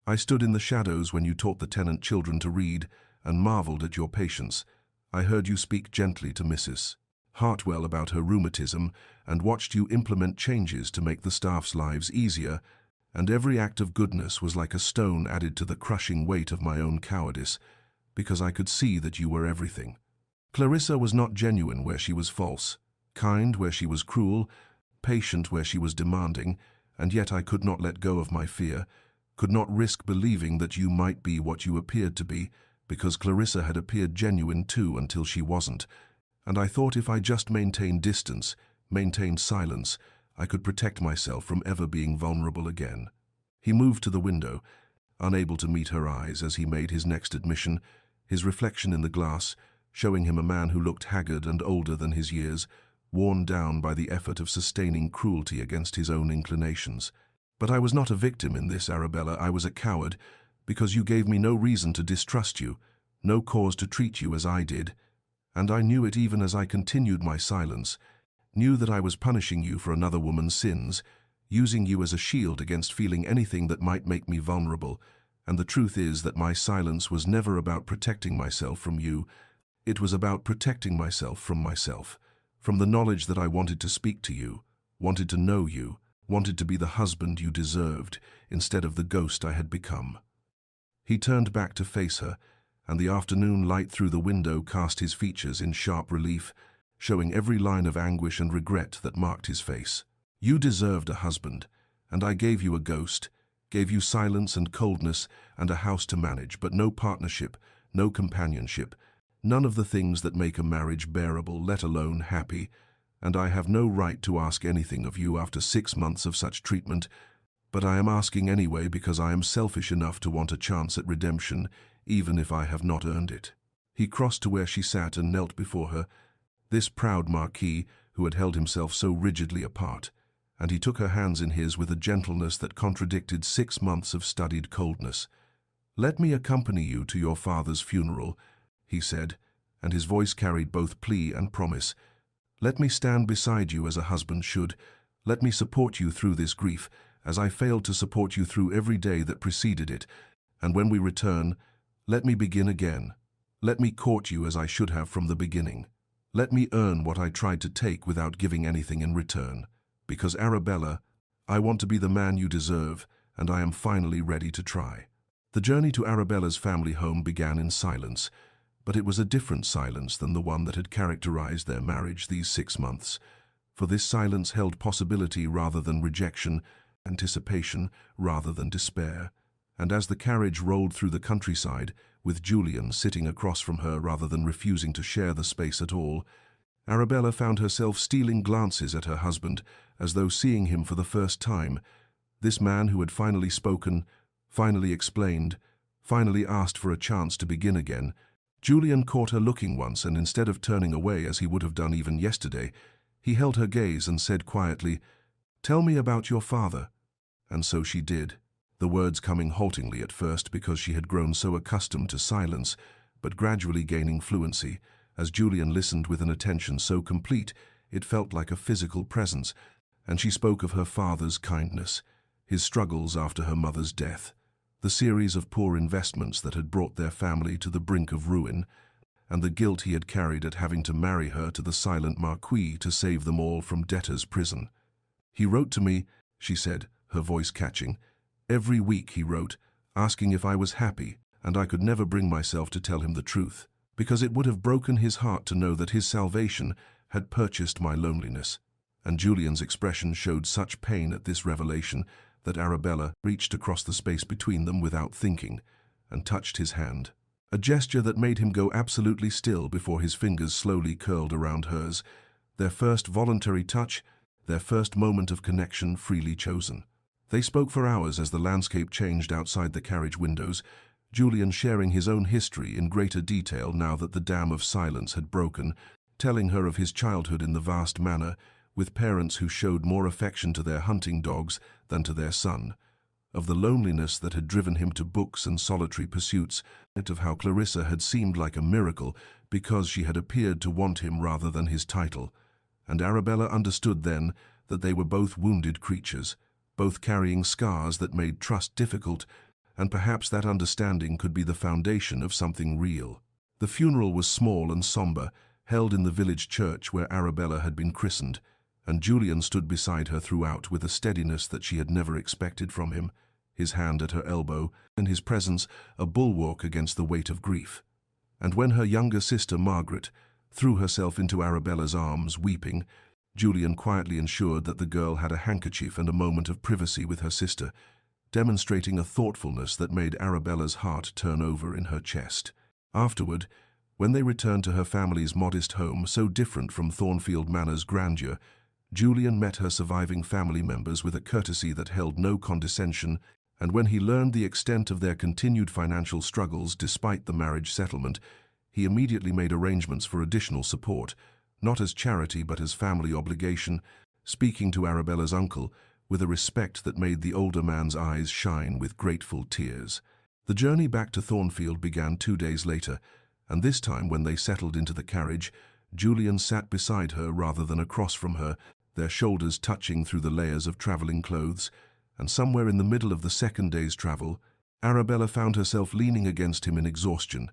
I stood in the shadows when you taught the tenant children to read and marveled at your patience. I heard you speak gently to Mrs. Hartwell about her rheumatism and watched you implement changes to make the staff's lives easier, and every act of goodness was like a stone added to the crushing weight of my own cowardice, because I could see that you were everything. Clarissa was not genuine where she was false, kind where she was cruel, patient where she was demanding, and yet I could not let go of my fear, could not risk believing that you might be what you appeared to be, because Clarissa had appeared genuine too until she wasn't, and I thought if I just maintained distance, maintained silence, I could protect myself from ever being vulnerable again." He moved to the window, unable to meet her eyes as he made his next admission, his reflection in the glass, showing him a man who looked haggard and older than his years, worn down by the effort of sustaining cruelty against his own inclinations. "But I was not a victim in this, Arabella. I was a coward, because you gave me no reason to distrust you, no cause to treat you as I did. And I knew it even as I continued my silence, knew that I was punishing you for another woman's sins, using you as a shield against feeling anything that might make me vulnerable. And the truth is that my silence was never about protecting myself from you. It was about protecting myself, from the knowledge that I wanted to speak to you, wanted to know you, wanted to be the husband you deserved, instead of the ghost I had become." He turned back to face her, and the afternoon light through the window cast his features in sharp relief, showing every line of anguish and regret that marked his face. "You deserved a husband, and I gave you a ghost, gave you silence and coldness and a house to manage, but no partnership, no companionship, none of the things that make a marriage bearable, let alone happy, and I have no right to ask anything of you after 6 months of such treatment, but I am asking anyway because I am selfish enough to want a chance at redemption, even if I have not earned it." He crossed to where she sat and knelt before her, this proud Marquis who had held himself so rigidly apart, and he took her hands in his with a gentleness that contradicted 6 months of studied coldness. "Let me accompany you to your father's funeral," he said, and his voice carried both plea and promise. "Let me stand beside you as a husband should. Let me support you through this grief, as I failed to support you through every day that preceded it. And when we return, let me begin again. Let me court you as I should have from the beginning. Let me earn what I tried to take without giving anything in return. Because, Arabella, I want to be the man you deserve, and I am finally ready to try." The journey to Arabella's family home began in silence, but it was a different silence than the one that had characterized their marriage these 6 months, for this silence held possibility rather than rejection, anticipation rather than despair. And as the carriage rolled through the countryside, with Julian sitting across from her rather than refusing to share the space at all, Arabella found herself stealing glances at her husband, as though seeing him for the first time, this man who had finally spoken, finally explained, finally asked for a chance to begin again. Julian caught her looking once, and instead of turning away as he would have done even yesterday, he held her gaze and said quietly, "Tell me about your father." And so she did, the words coming haltingly at first because she had grown so accustomed to silence, but gradually gaining fluency, as Julian listened with an attention so complete it felt like a physical presence, and she spoke of her father's kindness, his struggles after her mother's death, the series of poor investments that had brought their family to the brink of ruin, and the guilt he had carried at having to marry her to the silent Marquis to save them all from debtor's prison. "He wrote to me," she said, her voice catching. "Every week," he wrote, asking if I was happy, and I could never bring myself to tell him the truth, because it would have broken his heart to know that his salvation had purchased my loneliness. And Julian's expression showed such pain at this revelation that Arabella reached across the space between them without thinking and touched his hand. A gesture that made him go absolutely still before his fingers slowly curled around hers, their first voluntary touch, their first moment of connection freely chosen. They spoke for hours as the landscape changed outside the carriage windows, Julian sharing his own history in greater detail now that the dam of silence had broken, telling her of his childhood in the vast manor, with parents who showed more affection to their hunting dogs than to their son, of the loneliness that had driven him to books and solitary pursuits, and of how Clarissa had seemed like a miracle because she had appeared to want him rather than his title. And Arabella understood then that they were both wounded creatures, both carrying scars that made trust difficult, and perhaps that understanding could be the foundation of something real. The funeral was small and somber, held in the village church where Arabella had been christened, and Julian stood beside her throughout with a steadiness that she had never expected from him, his hand at her elbow, and his presence a bulwark against the weight of grief. And when her younger sister Margaret threw herself into Arabella's arms, weeping, Julian quietly ensured that the girl had a handkerchief and a moment of privacy with her sister, demonstrating a thoughtfulness that made Arabella's heart turn over in her chest. Afterward, when they returned to her family's modest home, so different from Thornfield Manor's grandeur, Julian met her surviving family members with a courtesy that held no condescension, and when he learned the extent of their continued financial struggles despite the marriage settlement, he immediately made arrangements for additional support, not as charity but as family obligation, speaking to Arabella's uncle with a respect that made the older man's eyes shine with grateful tears. The journey back to Thornfield began 2 days later, and this time when they settled into the carriage, Julian sat beside her rather than across from her, their shoulders touching through the layers of traveling clothes, and somewhere in the middle of the second day's travel, Arabella found herself leaning against him in exhaustion,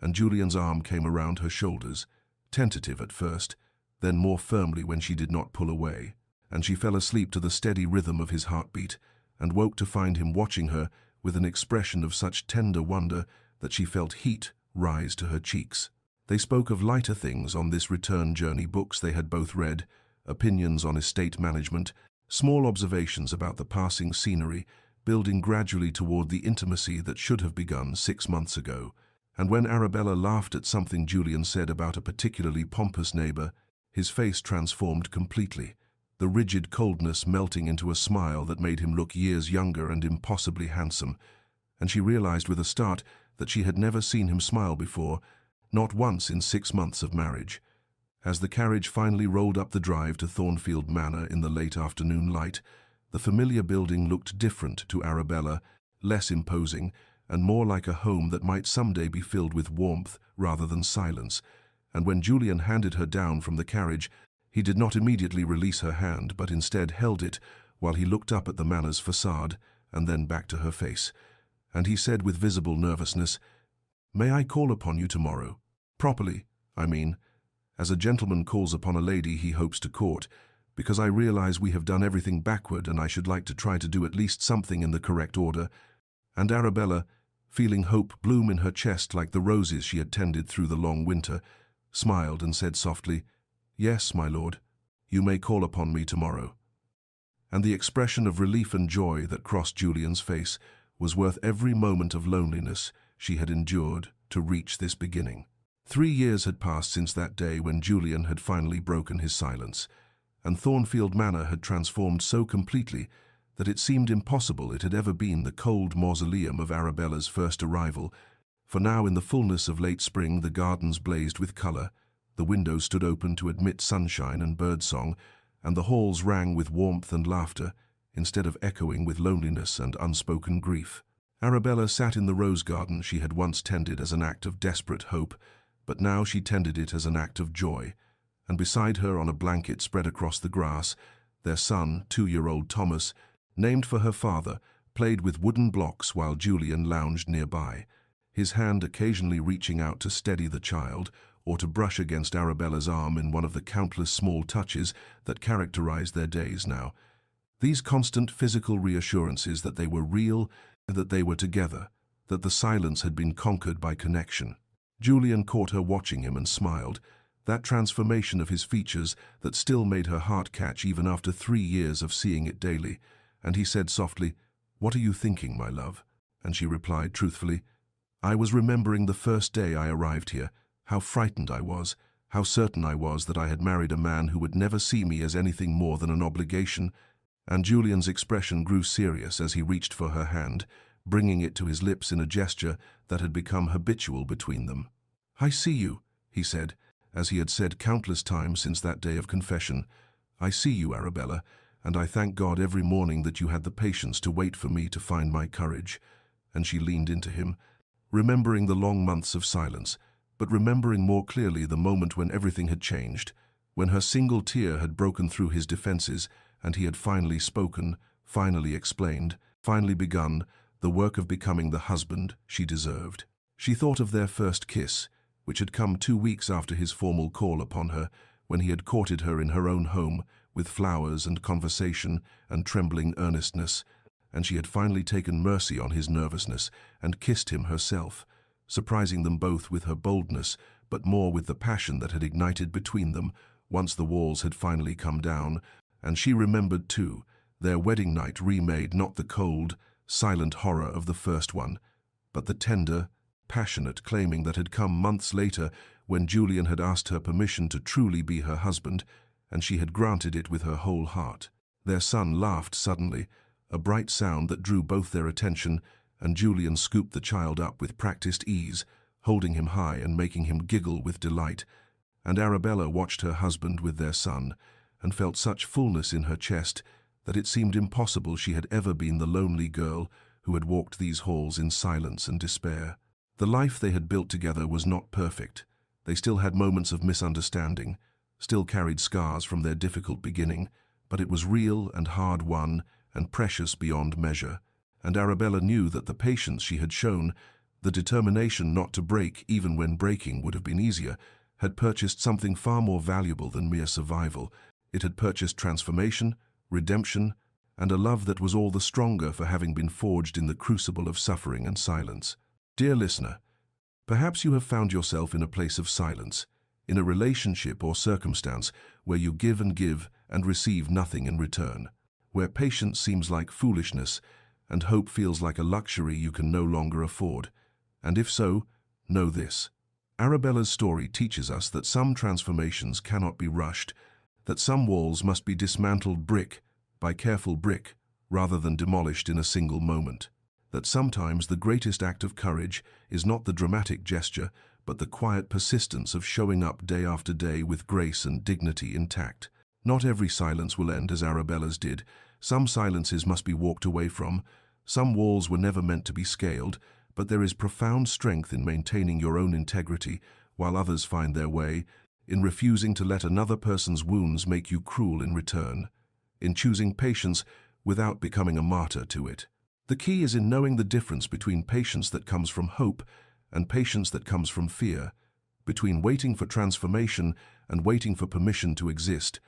and Julian's arm came around her shoulders, tentative at first, then more firmly when she did not pull away, and she fell asleep to the steady rhythm of his heartbeat, and woke to find him watching her with an expression of such tender wonder that she felt heat rise to her cheeks. They spoke of lighter things on this return journey, books they had both read, opinions on estate management, small observations about the passing scenery, building gradually toward the intimacy that should have begun 6 months ago. And when Arabella laughed at something Julian said about a particularly pompous neighbor, his face transformed completely, the rigid coldness melting into a smile that made him look years younger and impossibly handsome, and she realized with a start that she had never seen him smile before, not once in 6 months of marriage. As the carriage finally rolled up the drive to Thornfield Manor in the late afternoon light, the familiar building looked different to Arabella, less imposing, and more like a home that might someday be filled with warmth rather than silence. And when Julian handed her down from the carriage, he did not immediately release her hand, but instead held it while he looked up at the manor's facade and then back to her face. And he said with visible nervousness, "May I call upon you tomorrow? Properly, I mean, as a gentleman calls upon a lady he hopes to court, because I realize we have done everything backward and I should like to try to do at least something in the correct order." And Arabella, feeling hope bloom in her chest like the roses she had tended through the long winter, smiled and said softly, "Yes, my lord, you may call upon me tomorrow." And the expression of relief and joy that crossed Julian's face was worth every moment of loneliness she had endured to reach this beginning. 3 years had passed since that day when Julian had finally broken his silence, and Thornfield Manor had transformed so completely that it seemed impossible it had ever been the cold mausoleum of Arabella's first arrival, for now in the fullness of late spring the gardens blazed with color, the windows stood open to admit sunshine and birdsong, and the halls rang with warmth and laughter, instead of echoing with loneliness and unspoken grief. Arabella sat in the rose garden she had once tended as an act of desperate hope, but now she tended it as an act of joy, and beside her on a blanket spread across the grass, their son, 2-year-old Thomas, named for her father, played with wooden blocks while Julian lounged nearby, his hand occasionally reaching out to steady the child or to brush against Arabella's arm in one of the countless small touches that characterized their days now. These constant physical reassurances that they were real, that they were together, that the silence had been conquered by connection. Julian caught her watching him and smiled, that transformation of his features that still made her heart catch even after 3 years of seeing it daily, and he said softly, "What are you thinking, my love?" And she replied truthfully, "I was remembering the first day I arrived here, how frightened I was, how certain I was that I had married a man who would never see me as anything more than an obligation." And Julian's expression grew serious as he reached for her hand, bringing it to his lips in a gesture that had become habitual between them. "I see you," he said, as he had said countless times since that day of confession. "I see you, Arabella, and I thank God every morning that you had the patience to wait for me to find my courage." And she leaned into him, remembering the long months of silence, but remembering more clearly the moment when everything had changed, when her single tear had broken through his defenses and he had finally spoken, finally explained, finally begun the work of becoming the husband she deserved. She thought of their first kiss, which had come 2 weeks after his formal call upon her, when he had courted her in her own home, with flowers and conversation and trembling earnestness, and she had finally taken mercy on his nervousness and kissed him herself, surprising them both with her boldness, but more with the passion that had ignited between them once the walls had finally come down. And she remembered, too, their wedding night remade not the cold, silent horror of the first one, but the tender, passionate claiming that had come months later when Julian had asked her permission to truly be her husband, and she had granted it with her whole heart. Their son laughed suddenly, a bright sound that drew both their attention, and Julian scooped the child up with practiced ease, holding him high and making him giggle with delight. And Arabella watched her husband with their son, and felt such fullness in her chest that it seemed impossible she had ever been the lonely girl who had walked these halls in silence and despair. The life they had built together was not perfect. They still had moments of misunderstanding, still carried scars from their difficult beginning, but it was real and hard-won and precious beyond measure. And Arabella knew that the patience she had shown, the determination not to break even when breaking would have been easier, had purchased something far more valuable than mere survival. It had purchased transformation, redemption, and a love that was all the stronger for having been forged in the crucible of suffering and silence. Dear listener, perhaps you have found yourself in a place of silence, in a relationship or circumstance where you give and receive nothing in return, where patience seems like foolishness and hope feels like a luxury you can no longer afford. And if so, know this. Arabella's story teaches us that some transformations cannot be rushed, that some walls must be dismantled brick by careful brick rather than demolished in a single moment, that sometimes the greatest act of courage is not the dramatic gesture, but the quiet persistence of showing up day after day with grace and dignity intact. Not every silence will end as Arabella's did. Some silences must be walked away from. Some walls were never meant to be scaled, but there is profound strength in maintaining your own integrity while others find their way, in refusing to let another person's wounds make you cruel in return, in choosing patience without becoming a martyr to it. The key is in knowing the difference between patience that comes from hope and patience that comes from fear, between waiting for transformation and waiting for permission to exist.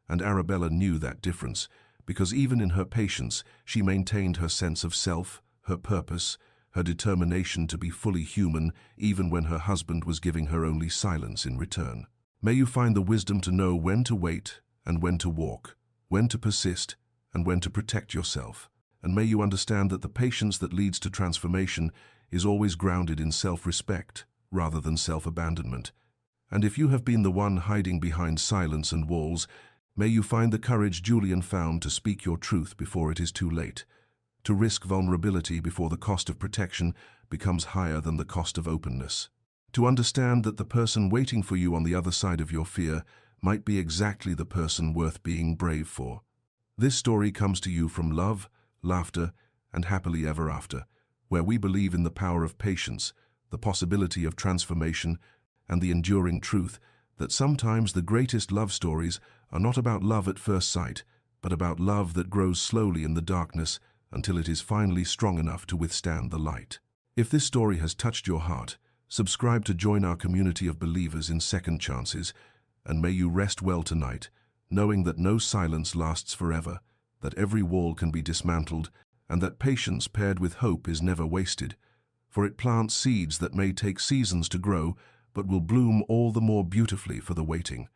And Arabella knew that difference, because even in her patience she maintained her sense of self, her purpose, her determination to be fully human, even when her husband was giving her only silence in return. May you find the wisdom to know when to wait and when to walk, when to persist and when to protect yourself. And may you understand that the patience that leads to transformation is always grounded in self-respect rather than self-abandonment. And if you have been the one hiding behind silence and walls, may you find the courage Julian found to speak your truth before it is too late, to risk vulnerability before the cost of protection becomes higher than the cost of openness, to understand that the person waiting for you on the other side of your fear might be exactly the person worth being brave for. This story comes to you from love, laughter, and happily ever after, where we believe in the power of patience, the possibility of transformation, and the enduring truth that sometimes the greatest love stories are not about love at first sight, but about love that grows slowly in the darkness until it is finally strong enough to withstand the light. If this story has touched your heart, subscribe to join our community of believers in second chances, and may you rest well tonight, knowing that no silence lasts forever, that every wall can be dismantled, and that patience paired with hope is never wasted, for it plants seeds that may take seasons to grow, but will bloom all the more beautifully for the waiting.